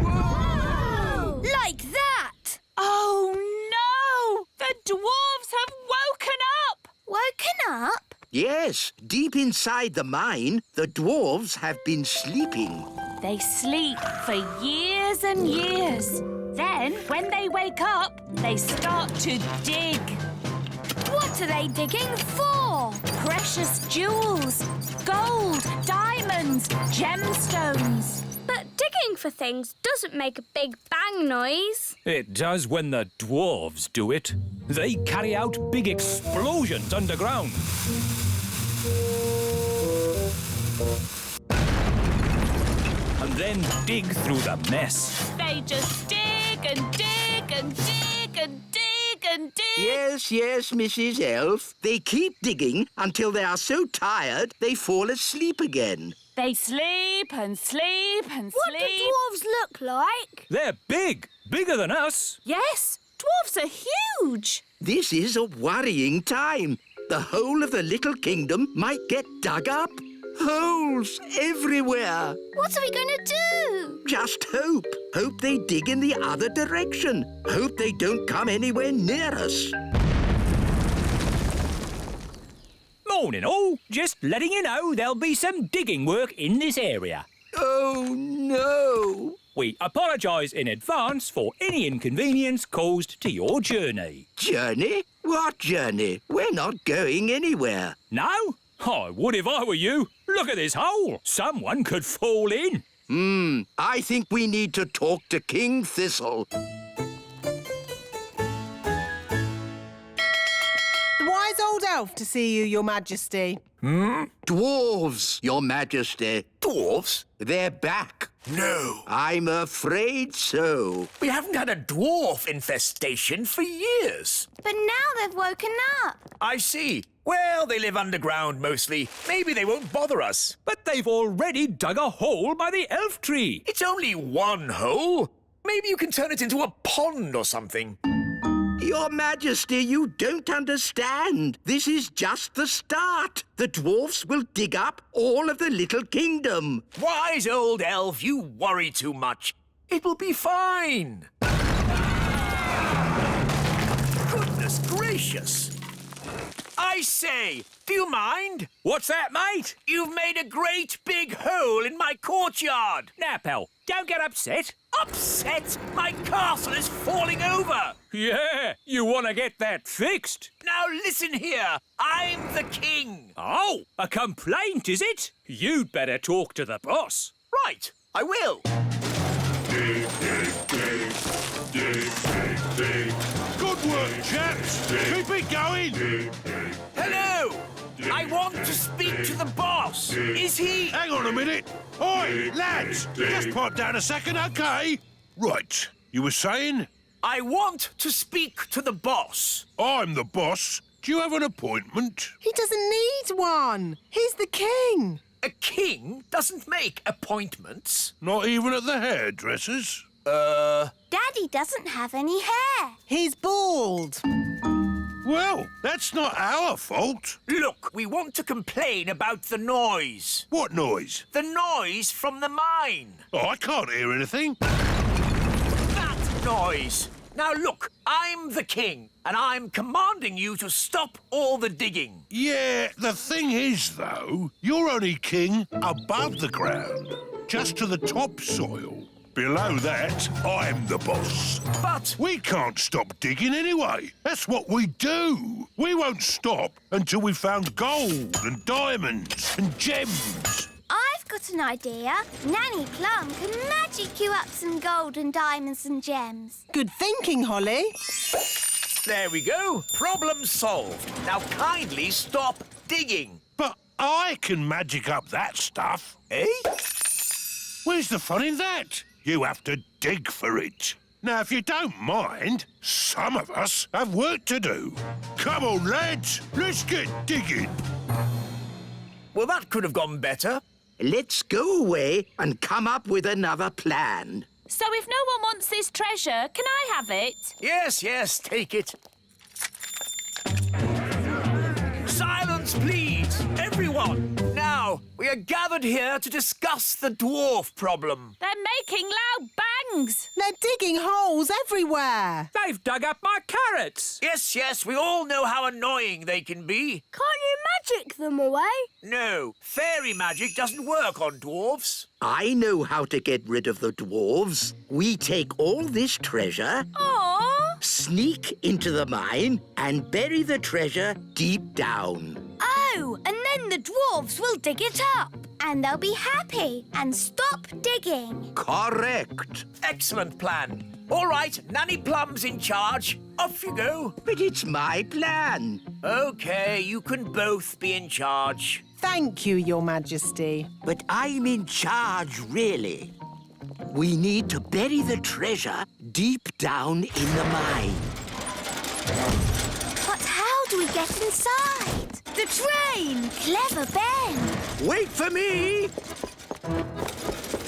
Whoa! Like that. Oh, no! The dwarves have woken up! Woken up? Yes, deep inside the mine, the dwarves have been sleeping. They sleep for years and years. Then, when they wake up, they start to dig. What are they digging for? Precious jewels, gold, diamonds, gemstones. But digging for things doesn't make a big bang noise. It does when the dwarves do it. They carry out big explosions underground. And then dig through the mess. They just dig and dig and dig and dig and dig. Yes, Mrs. Elf. They keep digging until they are so tired they fall asleep again. They sleep and sleep and What sleep. do dwarves look like? They're big, bigger than us. Yes, dwarves are huge. This is a worrying time. The whole of the little kingdom might get dug up. Holes everywhere. What are we going to do? Just hope. Hope they dig in the other direction. Hope they don't come anywhere near us. Morning all. Just letting you know there'll be some digging work in this area. Oh, no. We apologise in advance for any inconvenience caused to your journey. Journey? What journey? We're not going anywhere. No? I would if I were you. Look at this hole. Someone could fall in. I think we need to talk to King Thistle. The wise old elf to see you, Your Majesty. Dwarves, Your Majesty. Dwarfs? They're back. No. I'm afraid so. We haven't had a dwarf infestation for years. But now they've woken up. I see. Well, they live underground mostly. Maybe they won't bother us. But they've already dug a hole by the elf tree. It's only one hole. Maybe you can turn it into a pond or something. Your Majesty, you don't understand. This is just the start. The dwarfs will dig up all of the little kingdom. Wise old elf, you worry too much. It will be fine. Goodness gracious. I say, do you mind? What's that, mate? You've made a great big hole in my courtyard. Now, pal, don't get upset. Upset? My castle is falling over. Yeah, you want to get that fixed. Now listen here. I'm the king. Oh, a complaint, is it? You'd better talk to the boss. Right, I will. Dig, dig, dig. Dig, dig, dig. Good work, chaps. Keep it going. Hello. I want to speak to the boss. Is he... Hang on a minute. Oi, lads, just pipe down a second, OK? Right, you were saying? I want to speak to the boss. I'm the boss. Do you have an appointment? He doesn't need one. He's the king. A king doesn't make appointments. Not even at the hairdresser's? Daddy doesn't have any hair. He's bald. Well, that's not our fault. Look, we want to complain about the noise. What noise? The noise from the mine. Oh, I can't hear anything. That noise. Now look, I'm the king, and I'm commanding you to stop all the digging. Yeah, the thing is, though, you're only king above the ground, just to the topsoil. Below that, I'm the boss. But... we can't stop digging anyway. That's what we do. We won't stop until we've found gold and diamonds and gems. I've got an idea. Nanny Plum can magic you up some gold and diamonds and gems. Good thinking, Holly. There we go. Problem solved. Now kindly stop digging. But I can magic up that stuff. Eh? Where's the fun in that? You have to dig for it. Now, if you don't mind, some of us have work to do. Come on, lads, let's get digging. Well, that could have gone better. Let's go away and come up with another plan. So if no one wants this treasure, can I have it? Yes, take it. Silence, please, everyone. Now, we are gathered here to discuss the dwarf problem. They're making loud bangs. They're digging holes everywhere. They've dug up my carrots. Yes, we all know how annoying they can be. Can't you magic them away? No, fairy magic doesn't work on dwarfs. I know how to get rid of the dwarves. We take all this treasure, Aww. sneak into the mine, and bury the treasure deep down. Oh, and then the dwarves will dig it up. And they'll be happy and stop digging. Correct. Excellent plan. All right, Nanny Plum's in charge. Off you go. But it's my plan. OK, you can both be in charge. Thank you, Your Majesty. But I'm in charge, really. We need to bury the treasure deep down in the mine. But how do we get inside? The train! Clever Ben! Wait for me!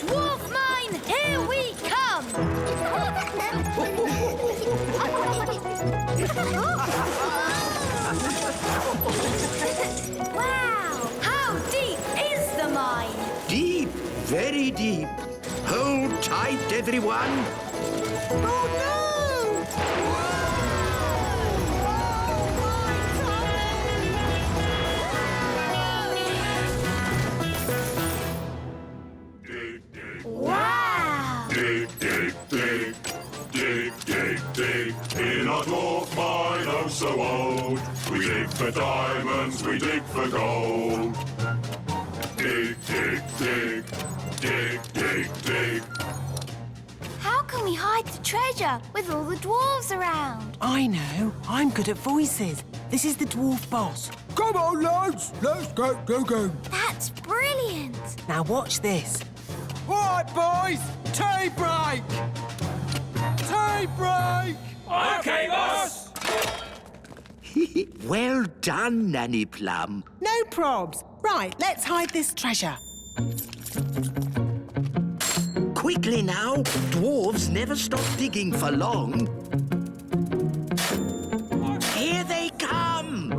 Dwarf mine, here we come! Wow! How deep is the mine? Deep, very deep. Hold tight, everyone. Oh, no! Wow! Dig, dig, dig, dig, dig, dig. In our dwarf mine, oh so old, we dig for diamonds, we dig for gold. Dig, dig, dig, dig, dig, dig. How can we hide the treasure with all the dwarves around? I know. I'm good at voices. This is the dwarf boss. Come on, lads. Let's go. That's brilliant! Now watch this. All right, boys. Tea break. Tea break. OK, boss. Well done, Nanny Plum. No probs. Right, let's hide this treasure. Quickly now. Dwarves never stop digging for long. Here they come!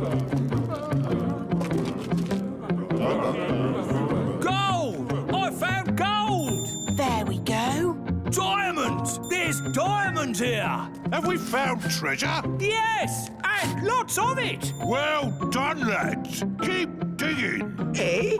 Gold! I found gold! There we go. Diamonds! There's diamonds here! Have we found treasure? Yes! And lots of it! Well done, lads. Keep digging. Eh?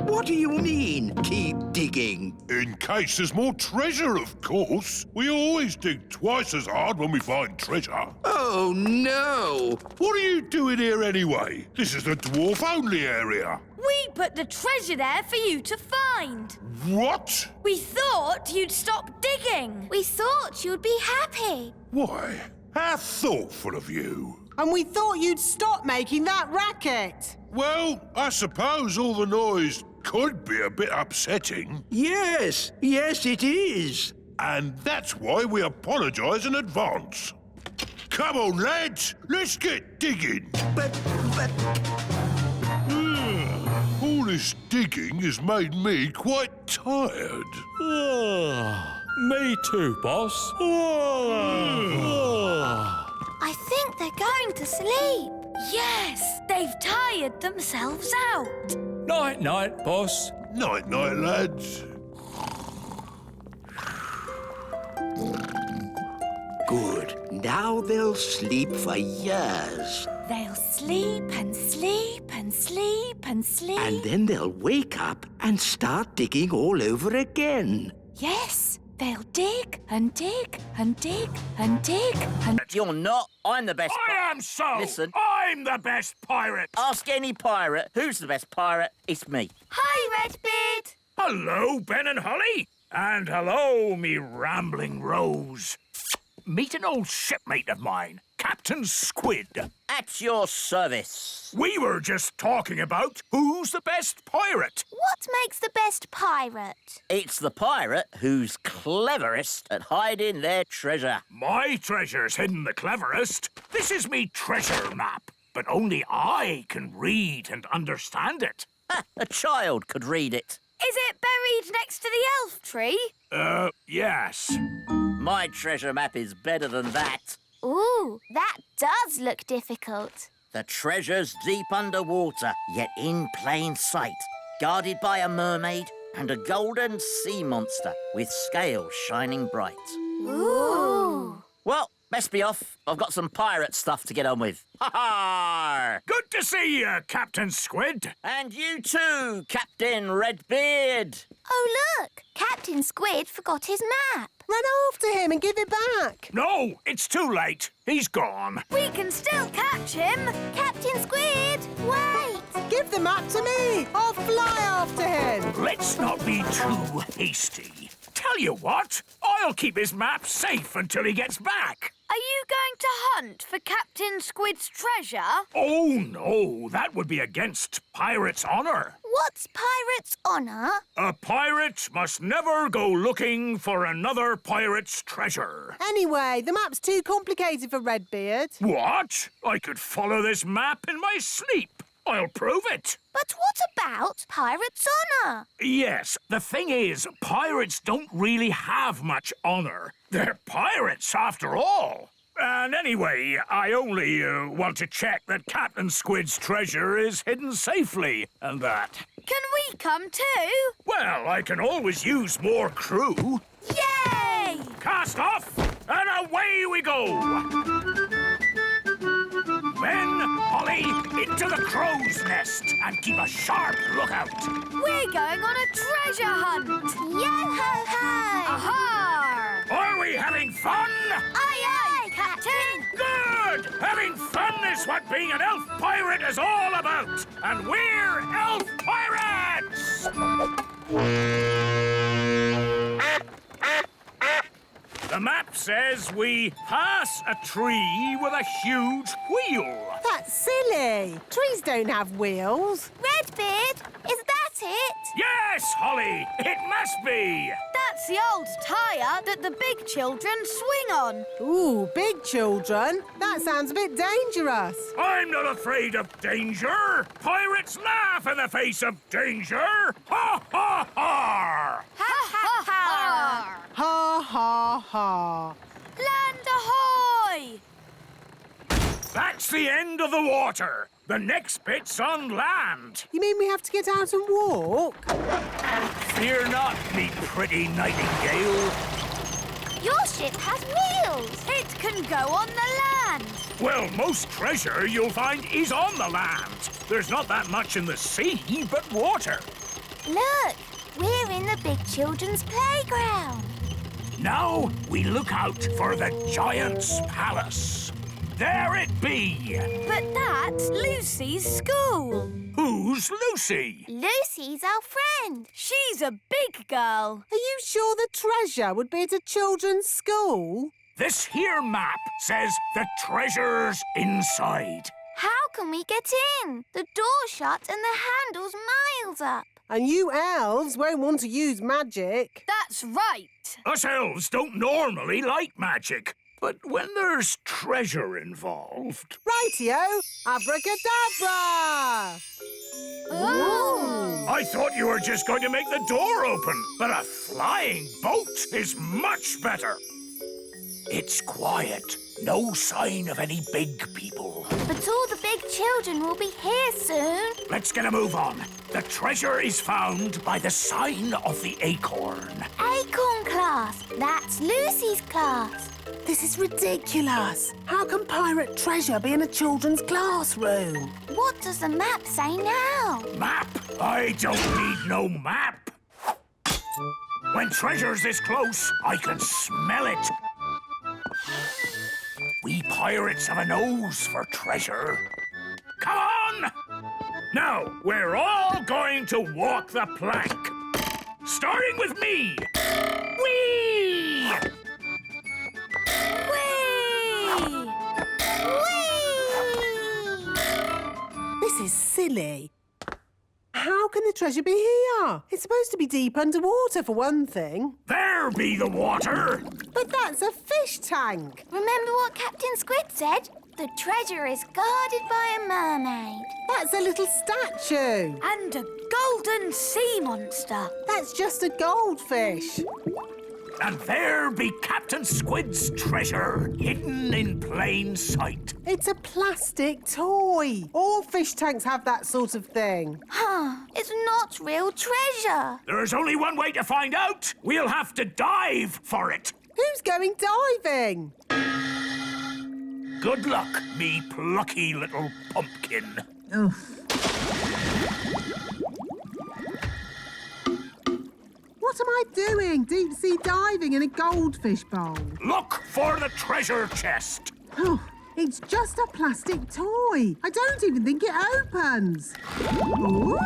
What do you mean, keep digging? In case there's more treasure, of course. We always dig twice as hard when we find treasure. Oh, no! What are you doing here anyway? This is the dwarf-only area. We put the treasure there for you to find. What? We thought you'd stop digging. We thought you'd be happy. Why, how thoughtful of you. And we thought you'd stop making that racket. Well, I suppose all the noise could be a bit upsetting. Yes, it is. And that's why we apologise in advance. Come on, lads, let's get digging. But... All this digging has made me quite tired. Me too, boss. I think they're going to sleep. Yes, they've tired themselves out. Night-night, boss. Night-night, lads. Good. Now they'll sleep for years. They'll sleep and sleep and sleep and sleep. And then they'll wake up and start digging all over again. Yes, they'll dig and dig and dig and dig and... You're not. I'm the best. I am so. Listen. I'm the best pirate. Ask any pirate. Who's the best pirate? It's me. Hi, Redbeard. Hello, Ben and Holly. And hello, me rambling Rose. meet an old shipmate of mine, Captain Squid. At your service. We were just talking about who's the best pirate. What makes the best pirate? It's the pirate who's cleverest at hiding their treasure. My treasure's hidden the cleverest. This is me treasure map, but only I can read and understand it. A child could read it. Is it buried next to the elf tree? Yes. My treasure map is better than that. Ooh, that does look difficult. The treasure's deep underwater, yet in plain sight, guarded by a mermaid and a golden sea monster with scales shining bright. Ooh. Well, best be off. I've got some pirate stuff to get on with. Ha-ha! Good to see you, Captain Squid. And you too, Captain Redbeard. Oh, look! Captain Squid forgot his map. Run after him and give it back. No, it's too late. He's gone. We can still catch him. Captain Squid, wait! Give the map to me. I'll fly after him. Let's not be too hasty. Tell you what, I'll keep his map safe until he gets back. Are you going to hunt for Captain Squid's treasure? Oh, no, that would be against pirate's honor. What's pirate's honor? A pirate must never go looking for another pirate's treasure. Anyway, the map's too complicated for Redbeard. What? I could follow this map in my sleep. I'll prove it. But what about pirate's honor? Yes, the thing is, pirates don't really have much honor. They're pirates, after all. And anyway, I only want to check that Captain Squid's treasure is hidden safely, and that. Can we come too? Well, I can always use more crew. Yay! Cast off, and away we go! Ben, Holly, into the crow's nest and keep a sharp lookout. We're going on a treasure hunt. Yo-ho-ho! Aha! Are we having fun? Aye, aye, Captain! Good! Having fun is what being an elf pirate is all about. And we're elf pirates! The map says we pass a tree with a huge wheel. That's silly. Trees don't have wheels. Redbeard, is that it? Yes, Holly, it must be. That's the old tyre that the big children swing on. Ooh, big children? That sounds a bit dangerous. I'm not afraid of danger. Pirates laugh in the face of danger. Ha, ha, ha! Ha, ha, ha! Ha, ha, ha. Land ahoy! That's the end of the water. The next bit's on land. You mean we have to get out and walk? Fear not, me pretty nightingale. Your ship has wheels. It can go on the land. Well, most treasure you'll find is on the land. There's not that much in the sea but water. Look, we're in the big children's playground. Now we look out for the giant's palace. There it be. But that's Lucy's school. Who's Lucy? Lucy's our friend. She's a big girl. Are you sure the treasure would be at a children's school? This here map says the treasure's inside. How can we get in? The door's shut and the handle's miles up. And you elves won't want to use magic. That's right. Us elves don't normally like magic. But when there's treasure involved... Rightio! Abracadabra! Ooh! I thought you were just going to make the door open, but a flying boat is much better. It's quiet. No sign of any big people. But all the big children will be here soon. Let's get a move on. The treasure is found by the sign of the acorn. Acorn class. That's Lucy's class. This is ridiculous. How can pirate treasure be in a children's classroom? What does the map say now? Map? I don't need no map. When treasure's this close, I can smell it. We pirates have a nose for treasure. Come on! Now, we're all going to walk the plank. Starting with me. Whee! Whee! silly. How can the treasure be here? It's supposed to be deep underwater, for one thing. There be the water! But that's a fish tank. Remember what Captain Squid said? The treasure is guarded by a mermaid. That's a little statue. And a golden sea monster. That's just a goldfish. And there be Captain Squid's treasure, hidden in plain sight. It's a plastic toy. All fish tanks have that sort of thing. It's not real treasure. There's only one way to find out. We'll have to dive for it. Who's going diving? Good luck, me plucky little pumpkin. What am I doing? Deep sea diving in a goldfish bowl. Look for the treasure chest. Oh, it's just a plastic toy. I don't even think it opens. Ooh!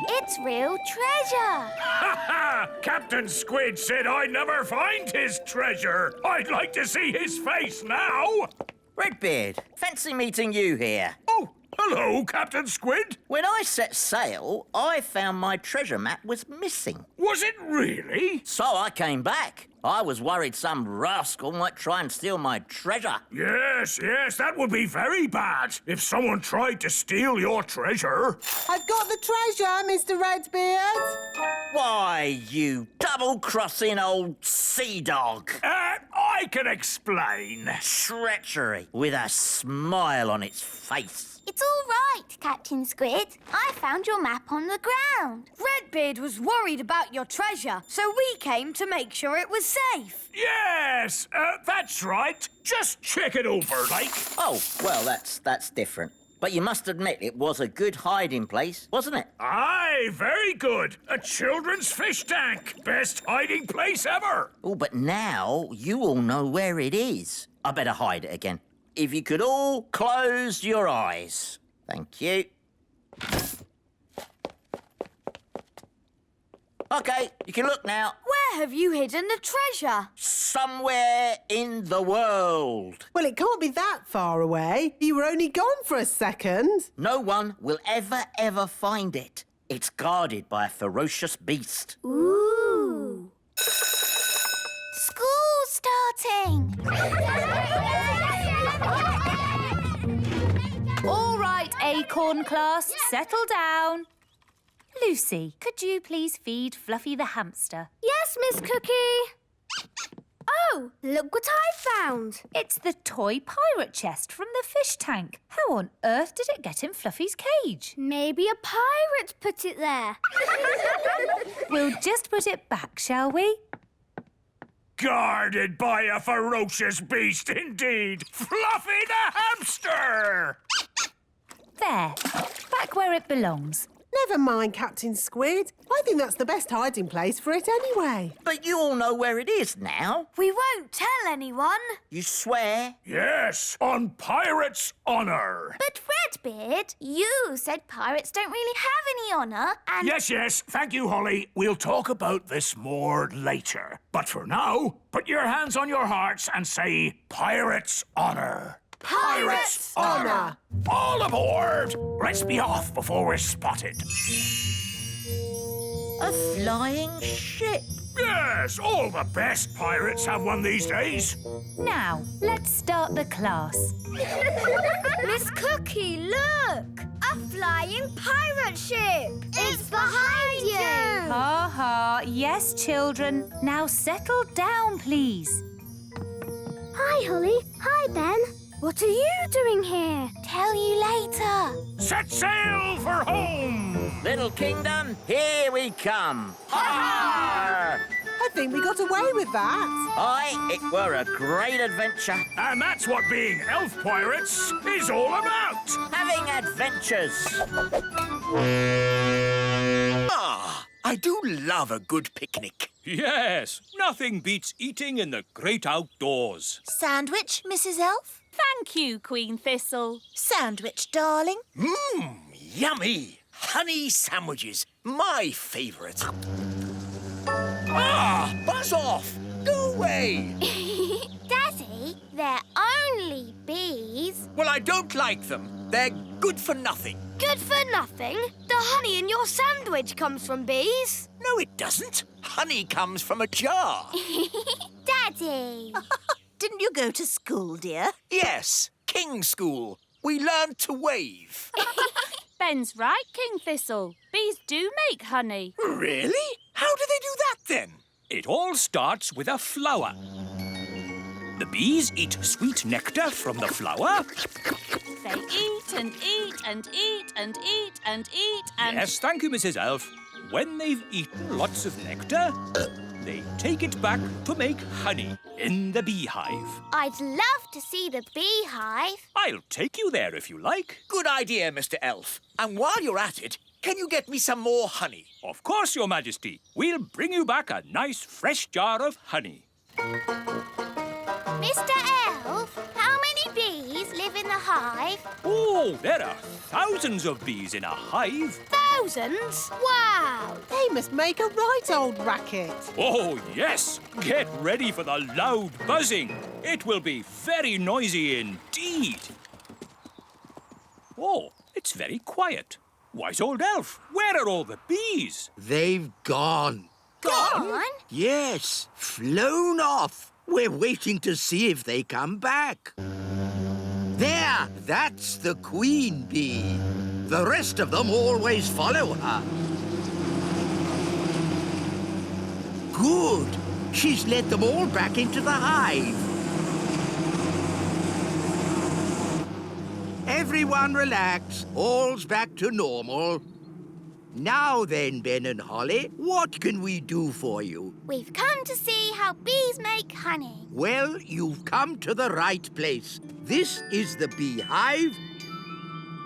It's real treasure. Ha ha! Captain Squid said I'd never find his treasure. I'd like to see his face now. Redbeard, fancy meeting you here. Oh, hello, Captain Squid. When I set sail, I found my treasure map was missing. Was it really? So I came back. I was worried some rascal might try and steal my treasure. Yes, that would be very bad if someone tried to steal your treasure. I've got the treasure, Mr. Redbeard. Why, you double-crossing old sea dog. I can explain. Treachery with a smile on its face. It's all right, Captain Squid. I found your map on the ground. Redbeard was worried about your treasure, so we came to make sure it was safe. Yes, that's right. Just check it over, like. Oh, well, that's different. But you must admit it was a good hiding place, wasn't it? Aye, very good. A children's fish tank. Best hiding place ever. Oh, but now you all know where it is. I better hide it again. If you could all close your eyes. Thank you. OK, you can look now. Where have you hidden the treasure? Somewhere in the world. Well, it can't be that far away. You were only gone for a second. No one will ever find it. It's guarded by a ferocious beast. Ooh. School's starting. All right, Acorn class, settle down. Lucy, could you please feed Fluffy the hamster? Yes, Miss Cookie. Oh, look what I found. It's the toy pirate chest from the fish tank. How on earth did it get in Fluffy's cage? Maybe a pirate put it there. We'll just put it back, shall we? Guarded by a ferocious beast indeed. Fluffy the hamster! There, back where it belongs. Never mind, Captain Squid. I think that's the best hiding place for it anyway. But you all know where it is now. We won't tell anyone. You swear? Yes, on pirate's honour. But Redbeard, you said pirates don't really have any honour and... Yes, thank you, Holly. We'll talk about this more later. But for now, put your hands on your hearts and say pirate's honour. Pirate's honour. All aboard! Let's be off before we're spotted. A flying ship. Yes, all the best pirates have one these days. Now, let's start the class. Miss Cookie, look! A flying pirate ship! It's behind you! Ha. Yes, children. Now settle down, please. Hi, Holly. Hi, Ben. What are you doing here? Tell you later. Set sail for home! Little kingdom, here we come. Ha! I think we got away with that. Aye, it were a great adventure. And that's what being elf pirates is all about. Having adventures. I do love a good picnic. Yes, nothing beats eating in the great outdoors. Sandwich, Mrs. Elf? Thank you, Queen Thistle. Sandwich, darling. Yummy. Honey sandwiches, my favourite. Buzz off! Go away! Daddy, they're only bees. Well, I don't like them. They're good for nothing. Good for nothing? The honey in your sandwich comes from bees. No, it doesn't. Honey comes from a jar. Daddy! Didn't you go to school, dear? Yes, King School. We learned to wave. Ben's right, King Thistle. Bees do make honey. Really? How do they do that, then? It all starts with a flower. The bees eat sweet nectar from the flower. They eat and eat and eat and eat and eat and... Yes, thank you, Mrs. Elf. When they've eaten lots of nectar, they take it back to make honey in the beehive. I'd love to see the beehive. I'll take you there if you like. Good idea, Mr. Elf. And while you're at it, can you get me some more honey? Of course, Your Majesty. We'll bring you back a nice fresh jar of honey. Mr. Elf, how many bees live in the hive? Oh, there are thousands of bees in a hive. Thousands? Wow! They must make a right old racket. Oh, yes. Get ready for the loud buzzing. It will be very noisy indeed. Oh, it's very quiet. Wise old elf, where are all the bees? They've gone. Gone? Yes, flown off. We're waiting to see if they come back. There, that's the queen bee. The rest of them always follow her. Good. She's led them all back into the hive. Everyone relax. All's back to normal. Now then, Ben and Holly, what can we do for you? We've come to see how bees make honey. Well, you've come to the right place. This is the beehive,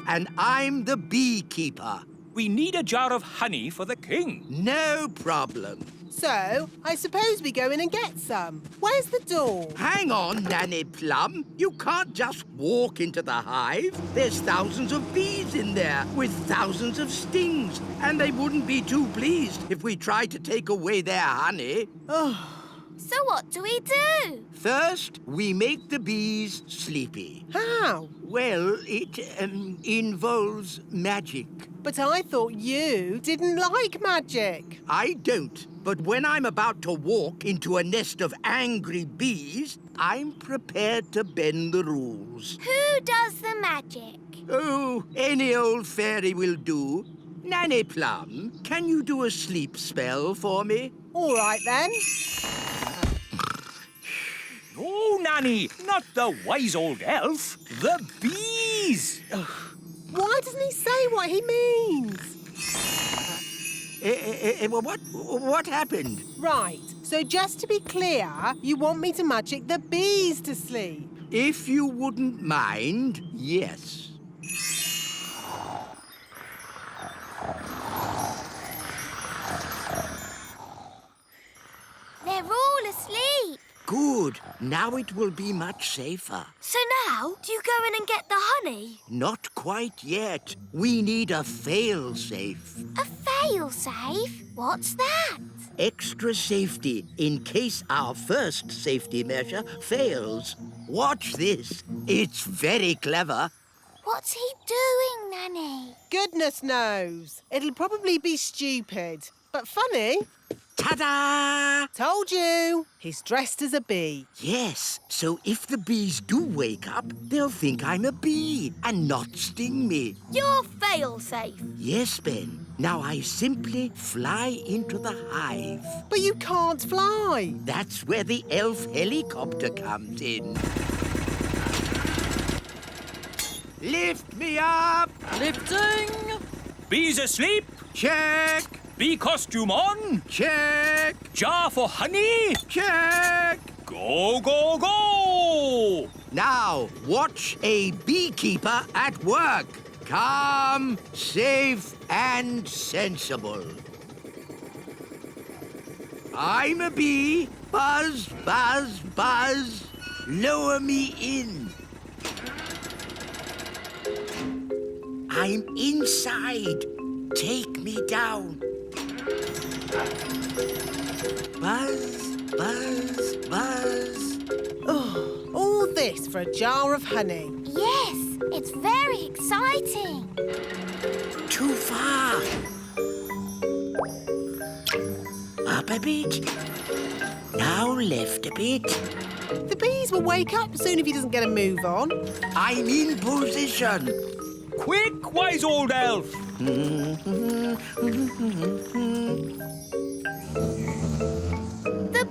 and I'm the beekeeper. We need a jar of honey for the king. No problem. So, I suppose we go in and get some. Where's the door? Hang on, Nanny Plum. You can't just walk into the hive. There's thousands of bees in there with thousands of stings, and they wouldn't be too pleased if we tried to take away their honey. So what do we do? First, we make the bees sleepy. How? Well, it involves magic. But I thought you didn't like magic. I don't. But when I'm about to walk into a nest of angry bees, I'm prepared to bend the rules. Who does the magic? Oh, any old fairy will do. Nanny Plum, can you do a sleep spell for me? All right, then. No, Nanny, not the wise old elf. The bees. Why doesn't he say what he means? What happened? Right, so just to be clear, you want me to magic the bees to sleep? If you wouldn't mind, yes. They're all asleep. Good. Now it will be much safer. So now, do you go in and get the honey? Not quite yet. We need a fail-safe. A fail-safe? What's that? Extra safety in case our first safety measure fails. Watch this. It's very clever. What's he doing, Nanny? Goodness knows. It'll probably be stupid, but funny. Ta-da! Told you. He's dressed as a bee. Yes, so if the bees do wake up, they'll think I'm a bee and not sting me. You're fail-safe. Yes, Ben. Now I simply fly into the hive. But you can't fly. That's where the elf helicopter comes in. Lift me up! Lifting. Bees asleep. Check! Bee costume on. Check! Jar for honey. Check! Go, go, go! Now, watch a beekeeper at work. Calm, safe, and sensible. I'm a bee. Buzz, buzz, buzz. Lower me in. I'm inside. Take me down. Buzz, buzz, buzz. Oh, all this for a jar of honey. Yes. It's very exciting. Too far. Up a bit. Now left a bit. The bees will wake up soon if he doesn't get a move on. I'm in position. Quick, wise old elf! The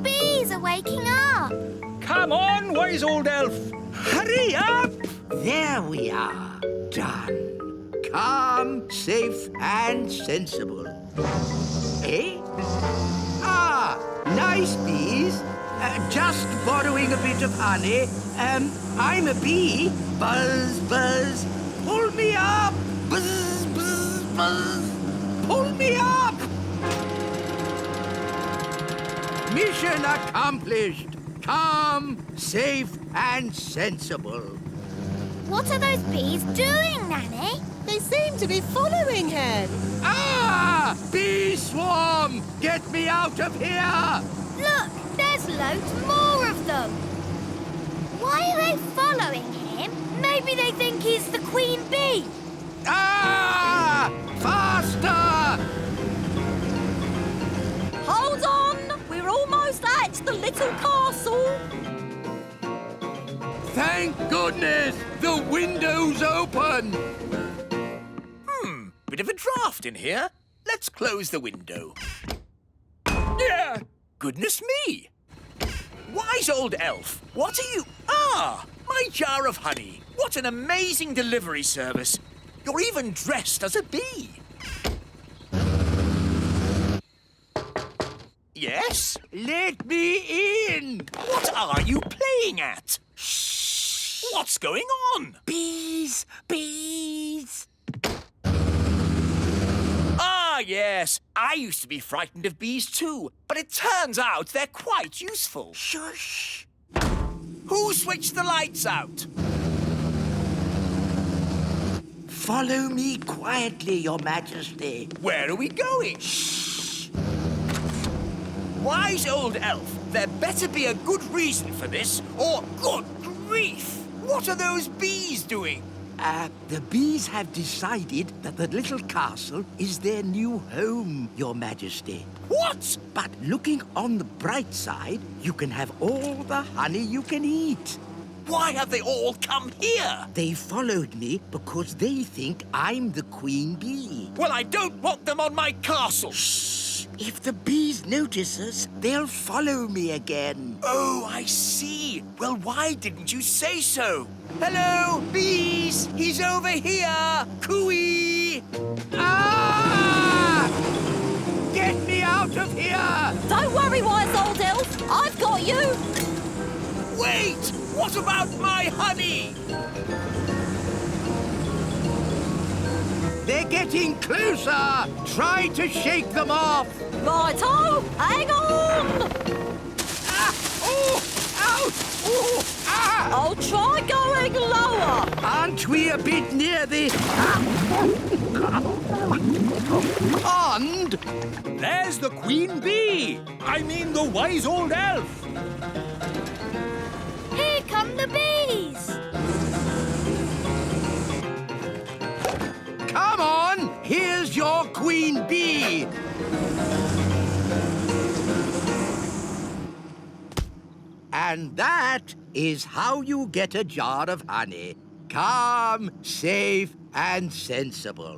bees are waking up. Come on, wise old elf! Hurry up! There we are. Done. Calm, safe, and sensible. Eh? Ah, nice bees. Just borrowing a bit of honey. I'm a bee. Buzz, buzz. Pull me up. Buzz, buzz, buzz. Pull me up. Mission accomplished. Calm, safe, and sensible. What are those bees doing, Nanny? They seem to be following him. Ah! Bee swarm! Get me out of here! Look, there's loads more of them. Why are they following him? Maybe they think he's the queen bee. Ah! Faster! Hold on! We're almost at the little castle. Thank goodness! The window's open! Bit of a draft in here. Let's close the window. Yeah! Goodness me! Wise old elf, what are you... Ah! My jar of honey. What an amazing delivery service. You're even dressed as a bee. Yes? Let me in! What are you playing at? Shh! What's going on? Bees, bees. Ah, yes. I used to be frightened of bees too, but it turns out they're quite useful. Shush. Who switched the lights out? Follow me quietly, Your Majesty. Where are we going? Shh. Wise old elf, there better be a good reason for this, or good grief! What are those bees doing? The bees have decided that the little castle is their new home, Your Majesty. What? But looking on the bright side, you can have all the honey you can eat. Why have they all come here? They followed me because they think I'm the queen bee. Well, I don't want them on my castle. Shh! If the bees notice us, they'll follow me again. Oh, I see. Well, why didn't you say so? Hello, bees! He's over here! Cooey! Ah! Get me out of here! Don't worry, wise old elf. I've got you. Wait! What about my honey? They're getting closer! Try to shake them off! Righto, hang on! Ah! Oh! Ouch! Oh! Ah! I'll try going lower. Aren't we a bit near the... pond? There's the queen bee! I mean the wise old elf! Here come the bees. Come on! Here's your queen bee! And that is how you get a jar of honey. Calm, safe, and sensible.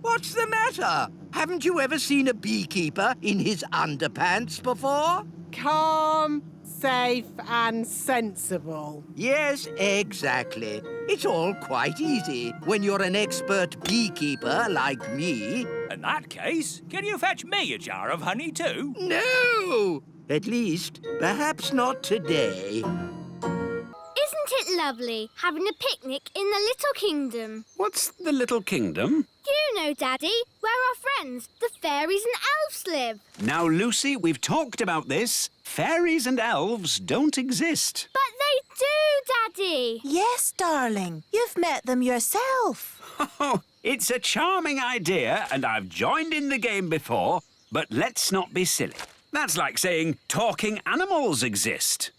What's the matter? Haven't you ever seen a beekeeper in his underpants before? Calm, safe and sensible. Yes, exactly. It's all quite easy when you're an expert beekeeper like me. In that case, can you fetch me a jar of honey too? No! At least, perhaps not today. Isn't it lovely having a picnic in the Little Kingdom? What's the little kingdom? You know, Daddy, where our friends, the fairies and elves, live. Now, Lucy, we've talked about this. Fairies and elves don't exist. But they do, Daddy. Yes, darling. You've met them yourself. Oh, it's a charming idea, and I've joined in the game before, but let's not be silly. That's like saying talking animals exist.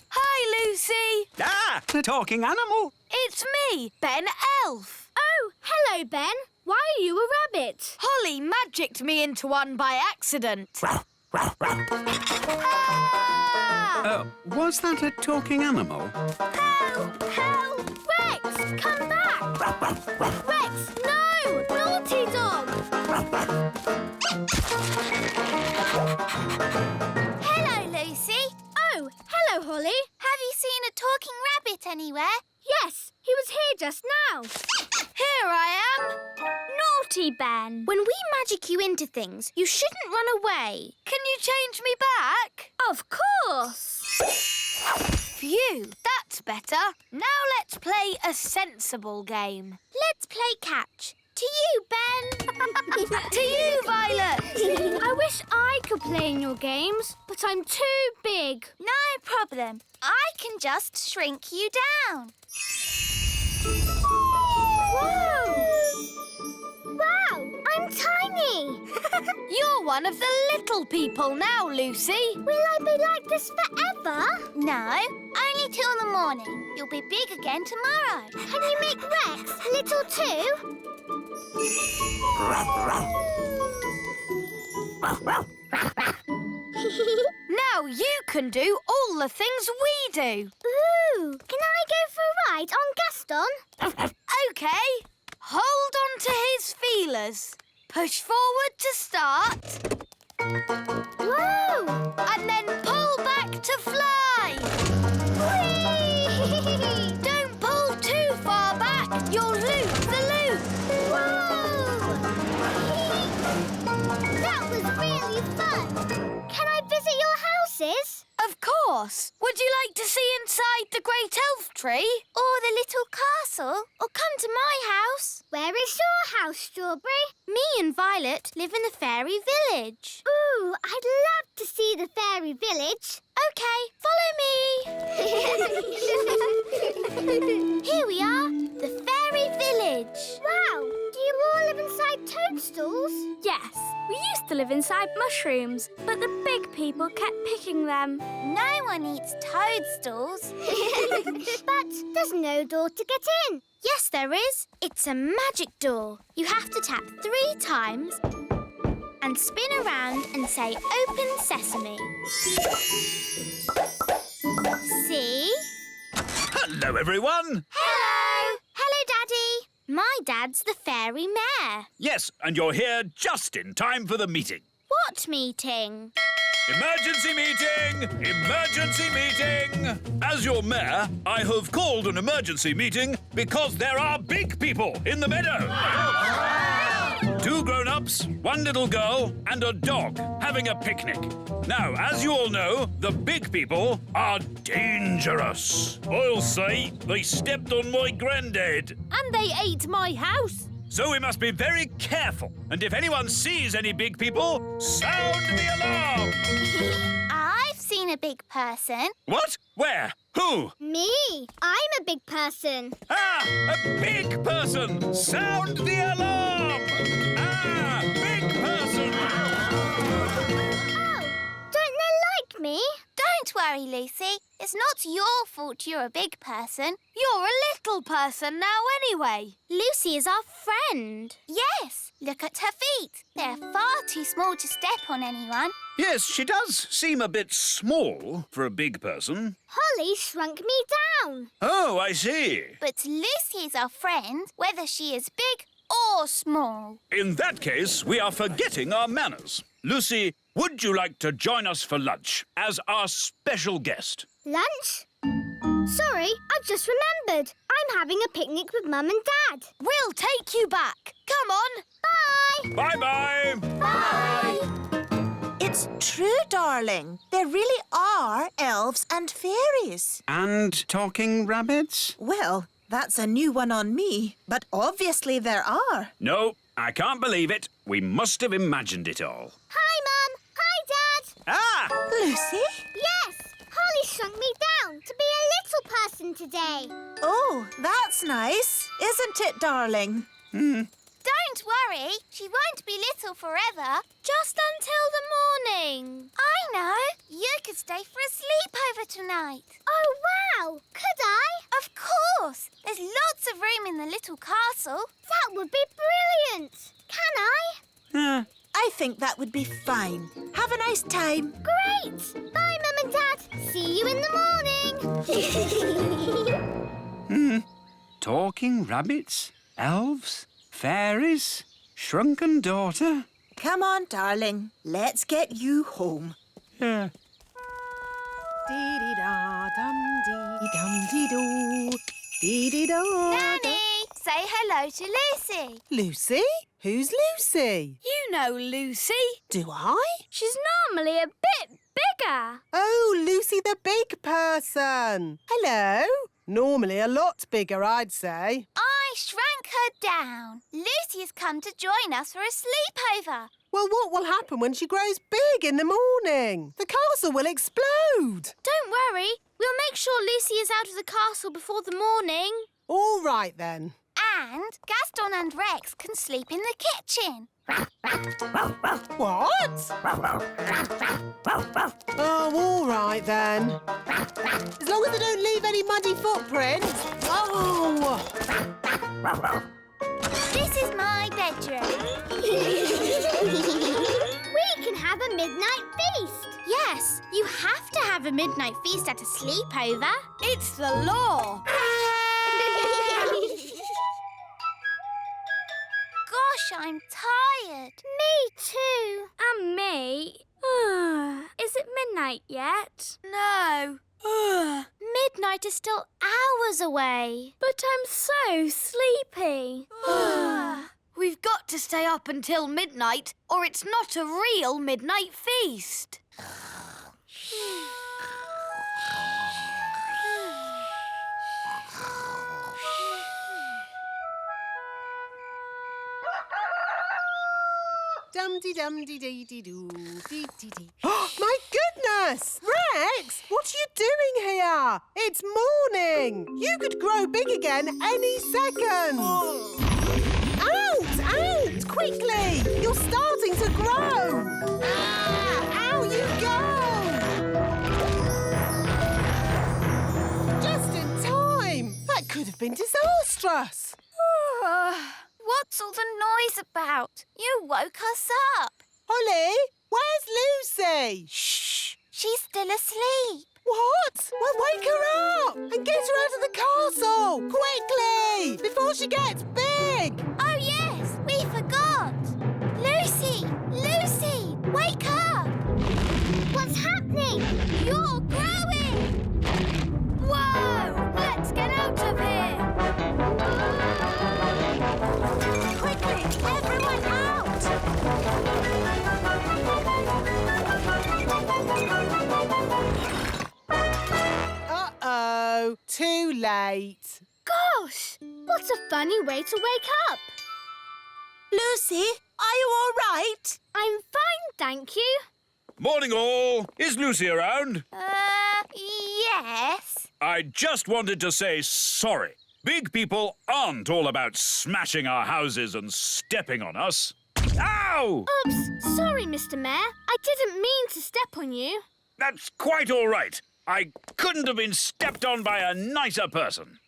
Hi, Lucy. Ah, the talking animal. It's me, Ben Elf. Oh, hello, Ben. Why are you a rabbit? Holly magicked me into one by accident. Ah! Was that a talking animal? Help! Help! Rex, come back! Rex, no! Naughty dog! Hello, Lucy. Oh, hello, Holly. Have you seen a talking rabbit anywhere? Yes, he was here just now. Here I am. Naughty Ben. When we magic you into things, you shouldn't run away. Can you change me back? Of course. Phew, that's better. Now let's play a sensible game. Let's play catch. To you, Ben. To you, Violet. I wish I could play in your games, but I'm too big. No problem. I can just shrink you down. Whoa! Wow, I'm tiny. You're one of the little people now, Lucy. Will I be like this forever? No, only till the morning. You'll be big again tomorrow. Can you make Rex little too? Now you can do all the things we do. Ooh, can I go for a ride on Gaston? OK. Hold on to his feelers. Push forward to start. Whoa! And then pull back to fly. Whee! Don't pull too far back. You'll lose the loop. Whoa! That was really fun. Can I visit your houses? Of course. Would you like to see inside the great elf tree? Or the little castle. Or come to my house. Where is your house, Strawberry? Me and Violet live in the fairy village. Ooh, I'd love to see the fairy village. OK, follow me. Here we are, the fairy village. Wow, do you all live inside toadstools? Yes. We used to live inside mushrooms, but the big people kept picking them. No one eats toadstools. But there's no door to get in. Yes, there is. It's a magic door. You have to tap 3 times and spin around and say, "Open Sesame." See? Hello, everyone. Hello. Hello, Daddy. My dad's the fairy mayor. Yes, and you're here just in time for the meeting. What meeting? Emergency meeting! Emergency meeting! As your mayor, I have called an emergency meeting because there are big people in the meadow. 2 grown-ups, 1 little girl, and a dog having a picnic. Now, as you all know, the big people are dangerous. I'll say they stepped on my granddad. And they ate my house. So we must be very careful. And if anyone sees any big people, sound the alarm. I've seen a big person. What? Where? Who? Me. I'm a big person. Ah! A big person! Sound the alarm! Ah! Big person! Oh, don't they like me? Don't worry, Lucy. It's not your fault you're a big person. You're a little person now anyway. Lucy is our friend. Yes, look at her feet. They're far too small to step on anyone. Yes, she does seem a bit small for a big person. Holly shrunk me down. Oh, I see. But Lucy is our friend, whether she is big or small. In that case, we are forgetting our manners. Lucy, would you like to join us for lunch as our special guest? Lunch? Sorry, I've just remembered. I'm having a picnic with Mum and Dad. We'll take you back. Come on. Bye. Bye-bye. Bye. It's true, darling. There really are elves and fairies. And talking rabbits? Well, that's a new one on me, but obviously there are. No, I can't believe it. We must have imagined it all. Hi, Mum. Hi, Dad. Ah! Lucy? Yes, Holly shrunk me down to be a little person today. Oh, that's nice, isn't it, darling? Don't worry, she won't be little forever. Just until the morning. I know. You could stay for a sleepover tonight. Oh, wow. little castle. That would be brilliant. Can I? I think that would be fine. Have a nice time. Great. Bye, Mum and Dad. See you in the morning. Talking rabbits, elves, fairies, shrunken daughter. Come on, darling. Let's get you home. Yeah. Dee-dee-da-dum-dee-dum-dee-doo. Dee-dee-da. Nanny, say hello to Lucy. Lucy? Who's Lucy? You know Lucy. Do I? She's normally a bit bigger. Oh, Lucy the big person. Hello. Normally a lot bigger, I'd say. I shrank her down. Lucy has come to join us for a sleepover. Well, what will happen when she grows big in the morning? The castle will explode. Don't worry. We'll make sure Lucy is out of the castle before the morning. All right, then. And Gaston and Rex can sleep in the kitchen. What? Oh, all right, then. As long as they don't leave any muddy footprints. Oh! This is my bedroom. We can have a midnight feast. Yes, you have to have a midnight feast at a sleepover. It's the law. Gosh, I'm tired. Me too. And me. Is it midnight yet? No. Midnight is still hours away. But I'm so sleepy. We've got to stay up until midnight, or it's not a real midnight feast. Dum-dee-dum-dee-dee-dee-doo, dee-dee-dee. My goodness! Rex, what are you doing here? It's morning. You could grow big again any second. Out! Out! Quickly! You're starting to grow. Out you go! Just in time. That could have been disastrous. What's all the noise about? You woke us up. Holly, where's Lucy? Shh. She's still asleep. What? Well, wake her up and get her out of the castle! Quickly! Before she gets big! Oh, yes, we forgot. Lucy! Lucy! Wake up! What's happening? You're growing! Whoa! Let's get out of here! Quickly, everyone out! Uh-oh, too late. Gosh, what a funny way to wake up. Lucy, are you all right? I'm fine, thank you. Morning, all. Is Lucy around? Yes. I just wanted to say sorry. Big people aren't all about smashing our houses and stepping on us. Ow! Oops, sorry, Mr. Mayor. I didn't mean to step on you. That's quite all right. I couldn't have been stepped on by a nicer person.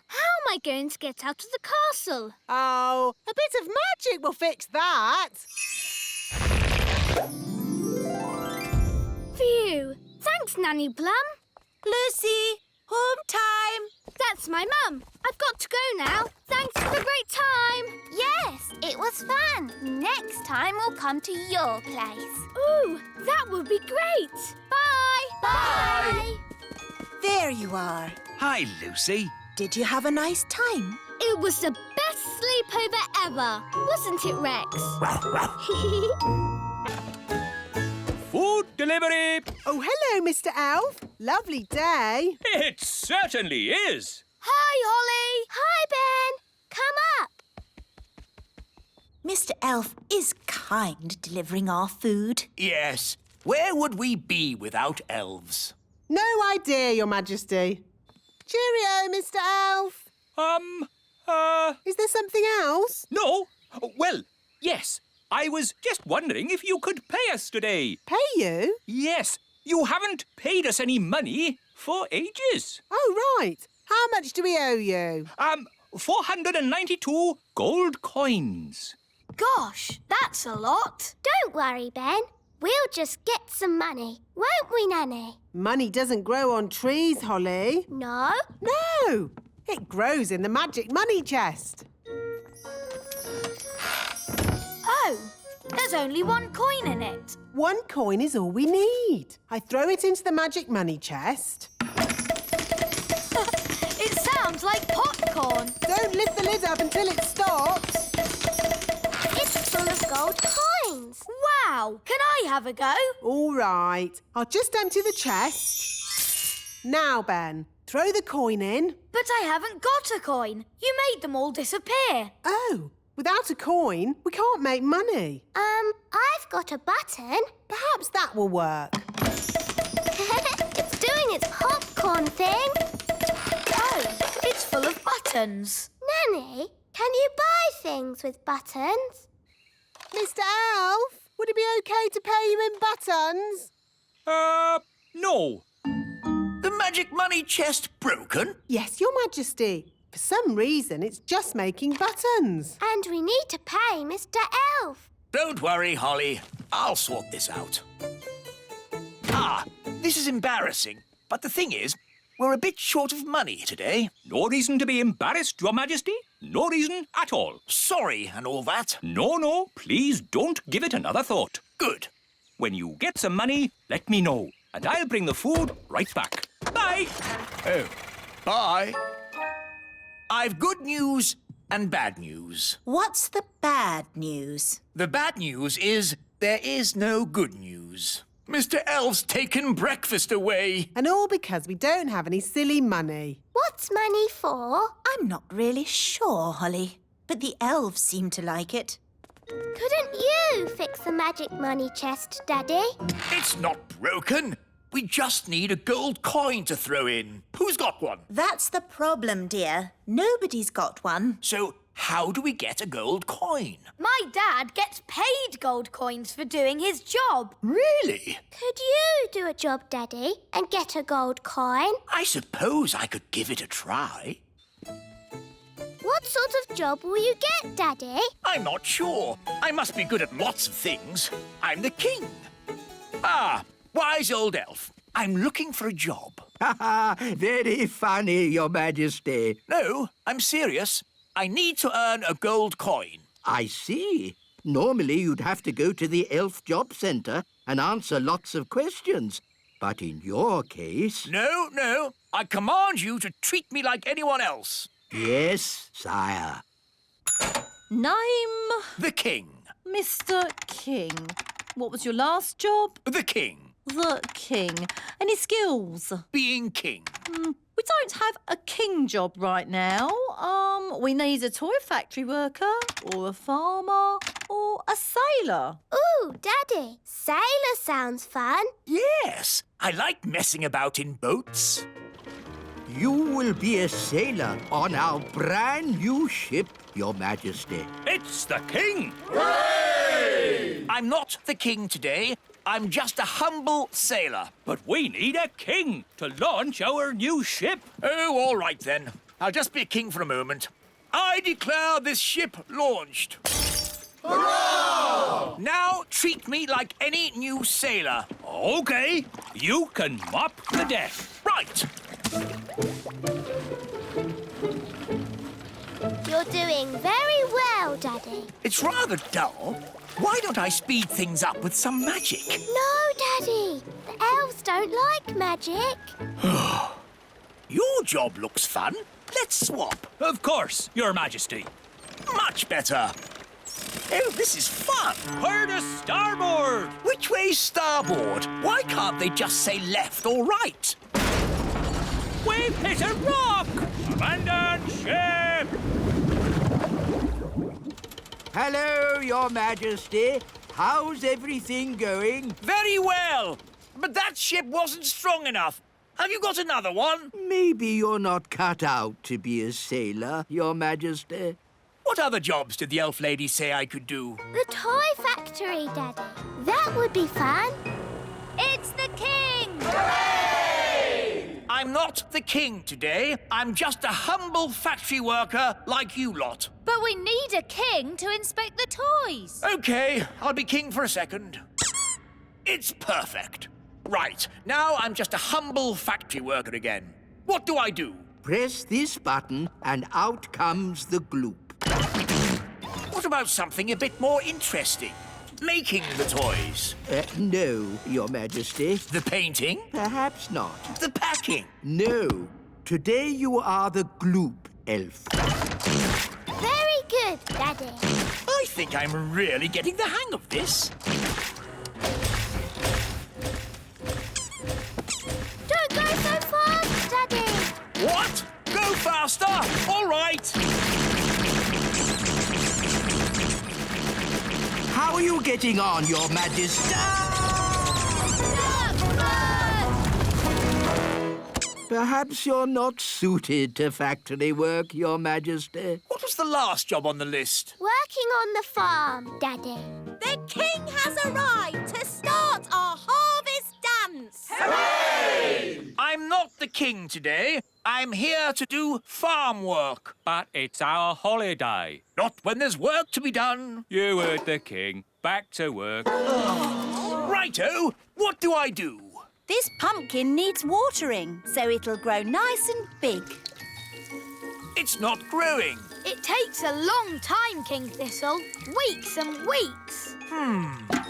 How am I going to get out of the castle? Oh, a bit of magic will fix that. Phew. Thanks, Nanny Plum. Lucy, home time. That's my mum. I've got to go now. Thanks for the great time. Yes, it was fun. Next time we'll come to your place. Ooh, that would be great. Bye. Bye. There you are. Hi, Lucy. Did you have a nice time? It was the best sleepover ever, wasn't it, Rex? Food delivery! Oh, hello, Mr. Elf. Lovely day. It certainly is. Hi, Holly. Hi, Ben. Come up. Mr. Elf is kind delivering our food. Yes. Where would we be without elves? No idea, Your Majesty. Cheerio, Mr. Elf. Is there something else? No. Well, yes. I was just wondering if you could pay us today. Pay you? Yes. You haven't paid us any money for ages. Oh, right. How much do we owe you? 492 gold coins. Gosh, that's a lot. Don't worry, Ben. We'll just get some money, won't we, Nanny? Money doesn't grow on trees, Holly. No? No! It grows in the magic money chest. Oh, there's only one coin in it. 1 coin is all we need. I throw it into the magic money chest. It sounds like popcorn. Don't lift the lid up until it stops. It's full of gold coins. Wow, can I have a go? All right. I'll just empty the chest. Now, Ben, throw the coin in. But I haven't got a coin. You made them all disappear. Oh, without a coin, we can't make money. I've got a button. Perhaps that will work. It's doing its popcorn thing. Oh, it's full of buttons. Nanny, can you buy things with buttons? Mr. Elf, would it be okay to pay you in buttons? No. The magic money chest broken? Yes, Your Majesty. For some reason, it's just making buttons. And we need to pay Mr. Elf. Don't worry, Holly. I'll sort this out. Ah, this is embarrassing. But the thing is, we're a bit short of money today. No reason to be embarrassed, Your Majesty. No reason at all. Sorry and all that. No, please don't give it another thought. Good. When you get some money, let me know, and I'll bring the food right back. Bye. Oh, bye. I've good news and bad news. What's the bad news? The bad news is there is no good news. Mr. Elf's taken breakfast away. And all because we don't have any silly money. What's money for? I'm not really sure, Holly, but the elves seem to like it. Couldn't you fix the magic money chest, Daddy? It's not broken. We just need a gold coin to throw in. Who's got one? That's the problem, dear. Nobody's got one. So how do we get a gold coin? My dad gets paid gold coins for doing his job. Really? Could you do a job, Daddy, and get a gold coin? I suppose I could give it a try. What sort of job will you get, Daddy? I'm not sure. I must be good at lots of things. I'm the king. Ah, wise old elf. I'm looking for a job. Ha ha! Very funny, Your Majesty. No, I'm serious. I need to earn a gold coin. I see. Normally you'd have to go to the Elf Job Centre and answer lots of questions. But in your case... No. I command you to treat me like anyone else. Yes, sire. Name? The king. Mr. King. What was your last job? The king. The king. Any skills? Being king. We don't have a king job right now. We need a toy factory worker, or a farmer, or a sailor. Ooh, Daddy, sailor sounds fun. Yes, I like messing about in boats. You will be a sailor on our brand new ship, Your Majesty. It's the king! Hooray! I'm not the king today. I'm just a humble sailor. But we need a king to launch our new ship. Oh, all right then. I'll just be a king for a moment. I declare this ship launched. Hurrah! Now treat me like any new sailor. OK. You can mop the deck. Right. You're doing very well, Daddy. It's rather dull. Why don't I speed things up with some magic? No, Daddy. The elves don't like magic. Your job looks fun. Let's swap. Of course, Your Majesty. Much better. Oh, this is fun. Hard to starboard. Which way's starboard? Why can't they just say left or right? We've hit a rock! Abandon ship! Hello, Your Majesty. How's everything going? Very well. But that ship wasn't strong enough. Have you got another one? Maybe you're not cut out to be a sailor, Your Majesty. What other jobs did the elf lady say I could do? The toy factory, Daddy. That would be fun. It's the king! Hooray! I'm not not the king today. I'm just a humble factory worker like you lot. But we need a king to inspect the toys. OK, I'll be king for a second. It's perfect. Right, now I'm just a humble factory worker again. What do I do? Press this button and out comes the gloop. What about something a bit more interesting? Making the toys. No, Your Majesty. The painting? Perhaps not. The packing? No. Today you are the gloop elf. Very good, Daddy. I think I'm really getting the hang of this. Don't go so fast, Daddy. What? Go faster! All right! How are you getting on, Your Majesty? Perhaps you're not suited to factory work, Your Majesty. What was the last job on the list? Working on the farm, Daddy. The king has arrived to start our harvest dance! Hooray! I'm not the king today. I'm here to do farm work. But it's our holiday. Not when there's work to be done. You heard the king. Back to work. Righto, what do I do? This pumpkin needs watering, so it'll grow nice and big. It's not growing. It takes a long time, King Thistle. Weeks and weeks.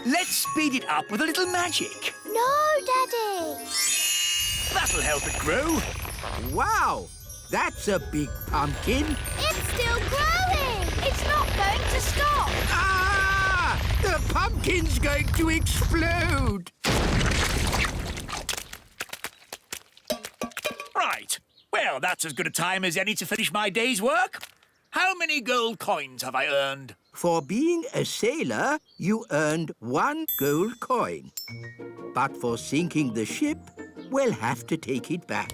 Let's speed it up with a little magic. No, Daddy. That'll help it grow. Wow, that's a big pumpkin. It's still growing. It's not going to stop. Ah! The pumpkin's going to explode. Right. Well, that's as good a time as any to finish my day's work. How many gold coins have I earned? For being a sailor, you earned 1 gold coin. But for sinking the ship, we'll have to take it back.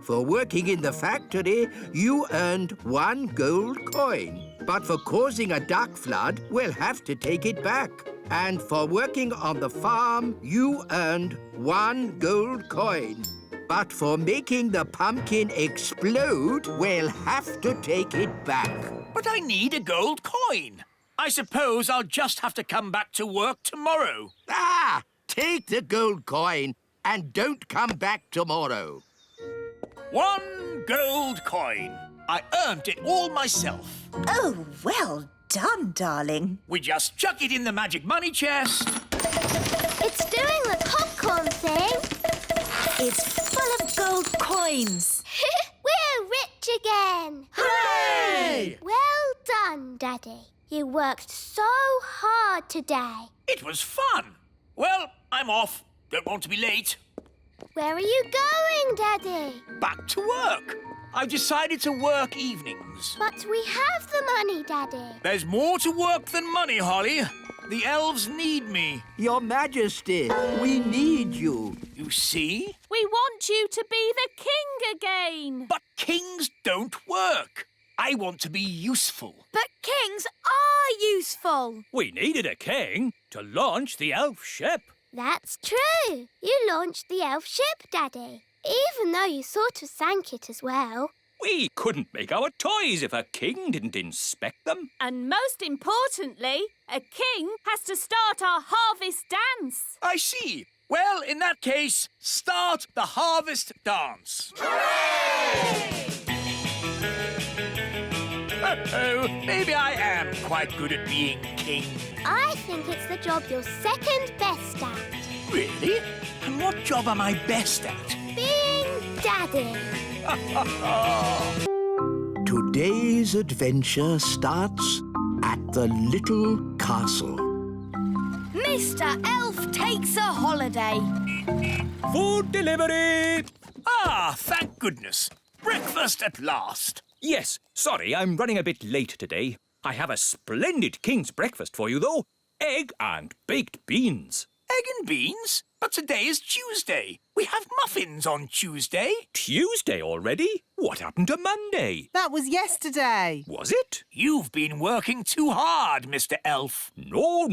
For working in the factory, you earned 1 gold coin. But for causing a duck flood, we'll have to take it back. And for working on the farm, you earned 1 gold coin. But for making the pumpkin explode, we'll have to take it back. But I need a gold coin. I suppose I'll just have to come back to work tomorrow. Ah! Take the gold coin and don't come back tomorrow. 1 gold coin. I earned it all myself. Oh, well done, darling. We just chuck it in the magic money chest. It's doing the popcorn thing. It's full of gold coins. We're rich again. Hooray! Well done, Daddy. You worked so hard today. It was fun. Well, I'm off. Don't want to be late. Where are you going, Daddy? Back to work. I've decided to work evenings. But we have the money, Daddy. There's more to work than money, Holly. The elves need me. Your Majesty, we need you. You see? We want you to be the king again. But kings don't work. I want to be useful. But kings are useful. We needed a king to launch the elf ship. That's true. You launched the elf ship, Daddy. Even though you sort of sank it as well. We couldn't make our toys if a king didn't inspect them. And most importantly, a king has to start our harvest dance. I see. Well, in that case, start the harvest dance. Hooray! Oh, maybe I am quite good at being king. I think it's the job you're second best at. Really? And what job am I best at? Being Daddy. Today's adventure starts at the little castle. Mr. Elf takes a holiday. Food delivery! Ah, thank goodness. Breakfast at last. Yes, sorry, I'm running a bit late today. I have a splendid king's breakfast for you, though. Egg and baked beans. Egg and beans? But today is Tuesday. We have muffins on Tuesday. Tuesday already? What happened to Monday? That was yesterday. Was it? You've been working too hard, Mr. Elf. No.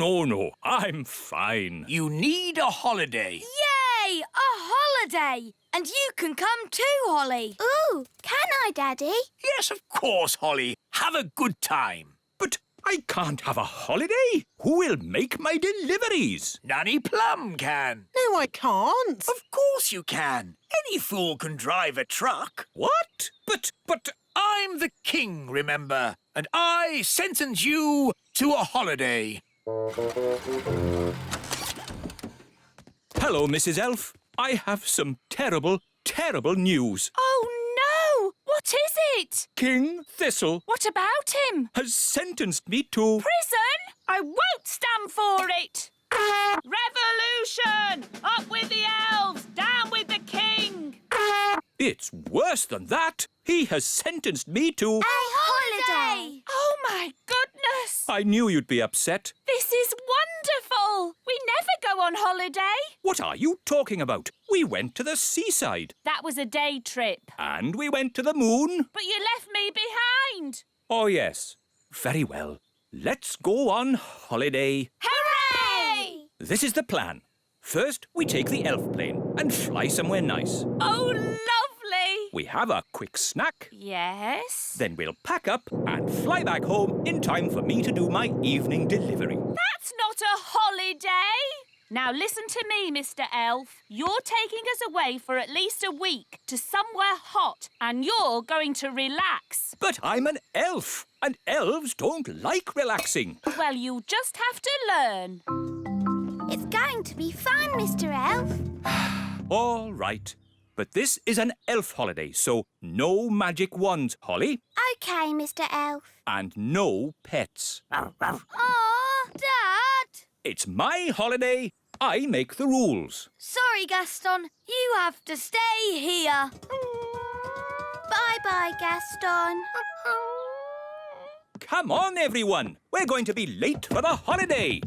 I'm fine. You need a holiday. Yay! Hooray! A holiday! And you can come too, Holly. Ooh, can I, Daddy? Yes, of course, Holly. Have a good time. But I can't have a holiday. Who will make my deliveries? Nanny Plum can. No, I can't. Of course you can. Any fool can drive a truck. What? But... I'm the king, remember, and I sentence you to a holiday. Hello, Mrs. Elf. I have some terrible, terrible news. Oh, no! What is it? King Thistle What about him? has sentenced me to... Prison? I won't stand for it! Revolution! Up with the elves! Down with the king! It's worse than that. He has sentenced me to... A holiday! Oh, my goodness! I knew you'd be upset. This is wonderful! We never go on holiday. What are you talking about? We went to the seaside. That was a day trip. And we went to the moon. But you left me behind. Oh, yes. Very well. Let's go on holiday. Hooray! This is the plan. First, we take the elf plane and fly somewhere nice. Oh, lovely! We have a quick snack. Yes? Then we'll pack up and fly back home in time for me to do my evening delivery. That's not a holiday! Now listen to me, Mr. Elf. You're taking us away for at least a week to somewhere hot, and you're going to relax. But I'm an elf, and elves don't like relaxing. Well, you'll just have to learn. It's going to be fun, Mr. Elf. All right. But this is an elf holiday, so no magic wands, Holly. OK, Mr. Elf. And no pets. Aw, Dad! It's my holiday. I make the rules. Sorry, Gaston. You have to stay here. Bye-bye, Gaston. Come on, everyone. We're going to be late for the holiday.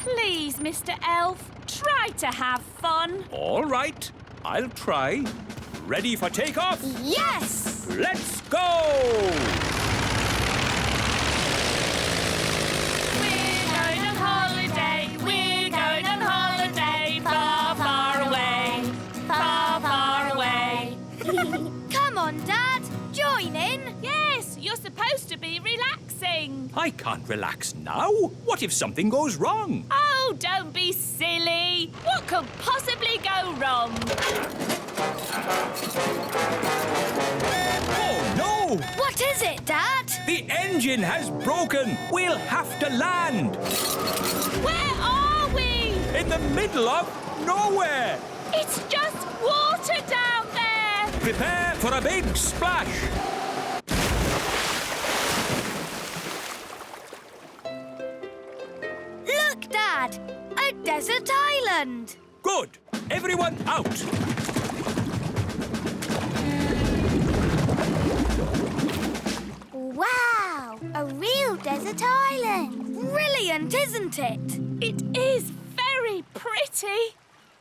Please, Mr. Elf, try to have fun. All right. I'll try. Ready for takeoff? Yes! Let's go! We're going on holiday. We're going on holiday. Far, far away. Far, far away. Come on, Dad. Join in. Yes, you're supposed to be relaxing. I can't relax now. What if something goes wrong? Oh, don't be silly. What could possibly go wrong? Oh, no! What is it, Dad? The engine has broken. We'll have to land. Where are we? In the middle of nowhere. It's just water down there. Prepare for a big splash. Look, Dad. A desert island. Good. Everyone out. Wow, a real desert island. Brilliant, isn't it? It is very pretty.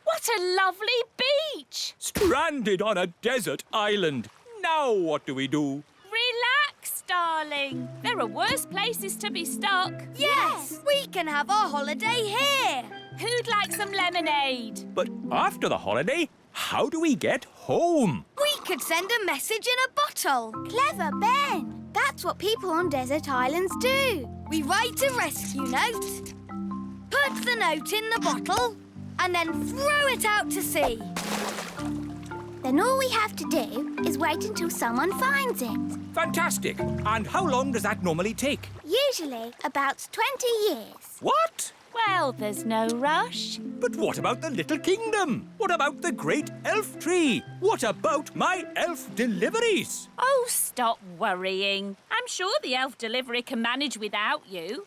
What a lovely beach. Stranded on a desert island. Now what do we do? Relax, darling. There are worse places to be stuck. Yes, we can have our holiday here. Who'd like some lemonade? But after the holiday, how do we get home? We could send a message in a bottle. Clever, Ben. That's what people on desert islands do. We write a rescue note, put the note in the bottle, and then throw it out to sea. Then all we have to do is wait until someone finds it. Fantastic. And how long does that normally take? Usually about 20 years. What? Well, there's no rush. But what about the little kingdom? What about the great elf tree? What about my elf deliveries? Oh, stop worrying. I'm sure the elf delivery can manage without you.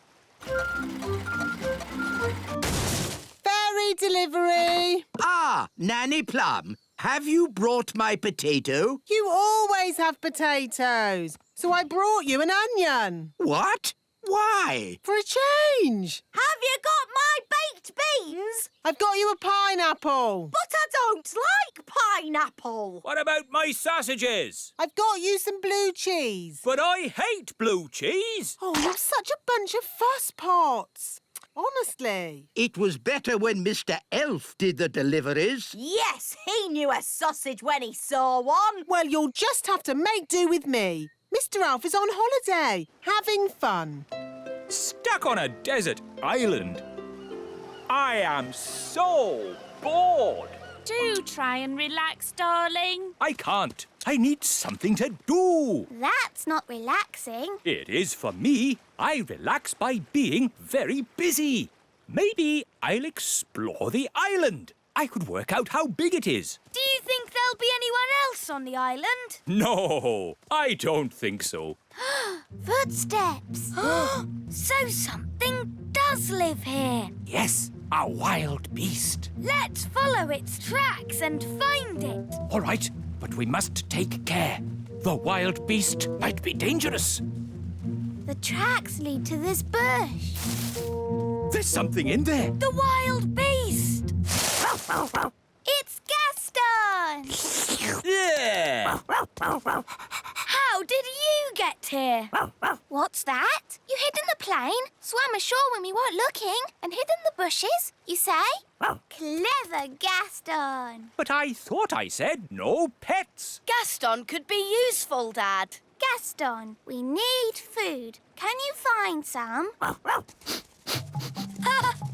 Fairy delivery. Ah, Nanny Plum, have you brought my potato? You always have potatoes. So I brought you an onion. What? Why? For a change. Have you got my baked beans? I've got you a pineapple. But I don't like pineapple. What about my sausages? I've got you some blue cheese. But I hate blue cheese. Oh, you're such a bunch of fusspots. honestly. It was better when Mr. Elf did the deliveries. Yes, he knew a sausage when he saw one. Well, you'll just have to make do with me. Mr. Elf is on holiday, having fun. Stuck on a desert island. I am so bored. Do try and relax, darling. I can't. I need something to do. That's not relaxing. It is for me. I relax by being very busy. Maybe I'll explore the island. I could work out how big it is. Do you think there'll be anyone else on the island? No, I don't think so. Footsteps. So something does live here. Yes, a wild beast. Let's follow its tracks and find it. All right, but we must take care. The wild beast might be dangerous. The tracks lead to this bush. There's something in there. The wild beast. It's Gaston! Yeah! How did you get here? What's that? You hid in the plane, swam ashore when we weren't looking, and hid in the bushes, you say? Clever Gaston! But I thought I said no pets. Gaston could be useful, Dad. Gaston, we need food. Can you find some?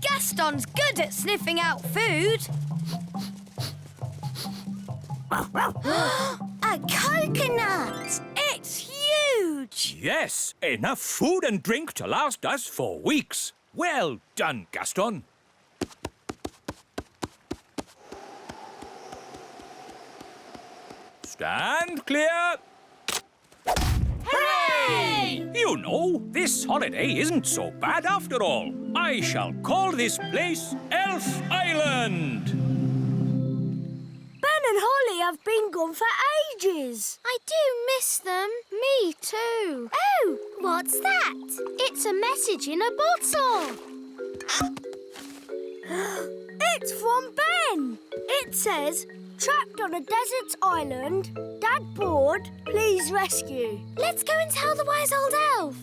Gaston's good at sniffing out food. A coconut! It's huge! Yes, enough food and drink to last us for weeks. Well done, Gaston. Stand clear. Hooray! You know, this holiday isn't so bad after all. I shall call this place Elf Island. Ben and Holly have been gone for ages. I do miss them. Me too. Oh, what's that? It's a message in a bottle. It's from Ben. It says, trapped on a desert island, Dad bored, please rescue. Let's go and tell the wise old elf.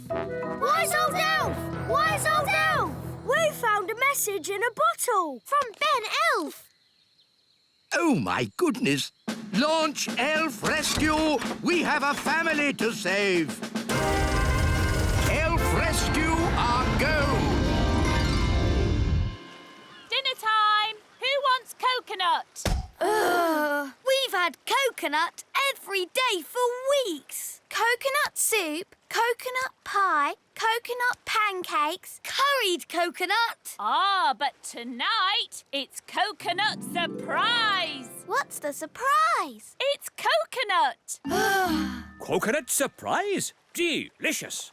Wise old elf! Wise old elf! We found a message in a bottle. From Ben Elf. Oh, my goodness. Launch Elf Rescue. We have a family to save. Elf Rescue, our go. Dinner time. Who wants coconut? We've had coconut every day for weeks. Coconut soup, coconut pie, coconut pancakes. Curried coconut. Ah, but tonight it's coconut surprise. What's the surprise? It's coconut. Coconut surprise? Delicious.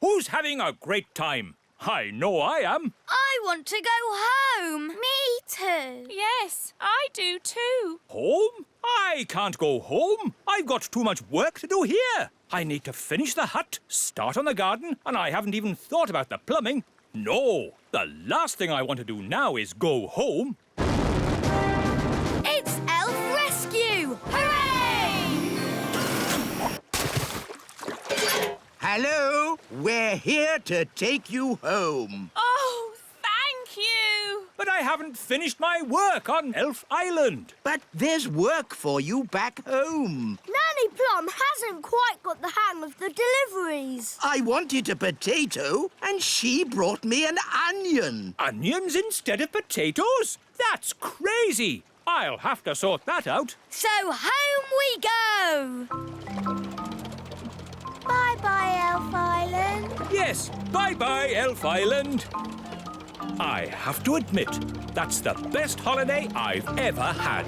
Who's having a great time? I know I am. I want to go home. Me too. Yes, I do too. Home? I can't go home. I've got too much work to do here. I need to finish the hut, start on the garden, and I haven't even thought about the plumbing. No, the last thing I want to do now is go home. It's Elf Rescue! Hooray! Hello, we're here to take you home. Oh, thank you. But I haven't finished my work on Elf Island. But there's work for you back home. Nanny Plum hasn't quite got the hang of the deliveries. I wanted a potato, and she brought me an onion. Onions instead of potatoes? That's crazy. I'll have to sort that out. So home we go. Bye-bye, Elf Island. Yes, bye-bye, Elf Island. I have to admit, that's the best holiday I've ever had.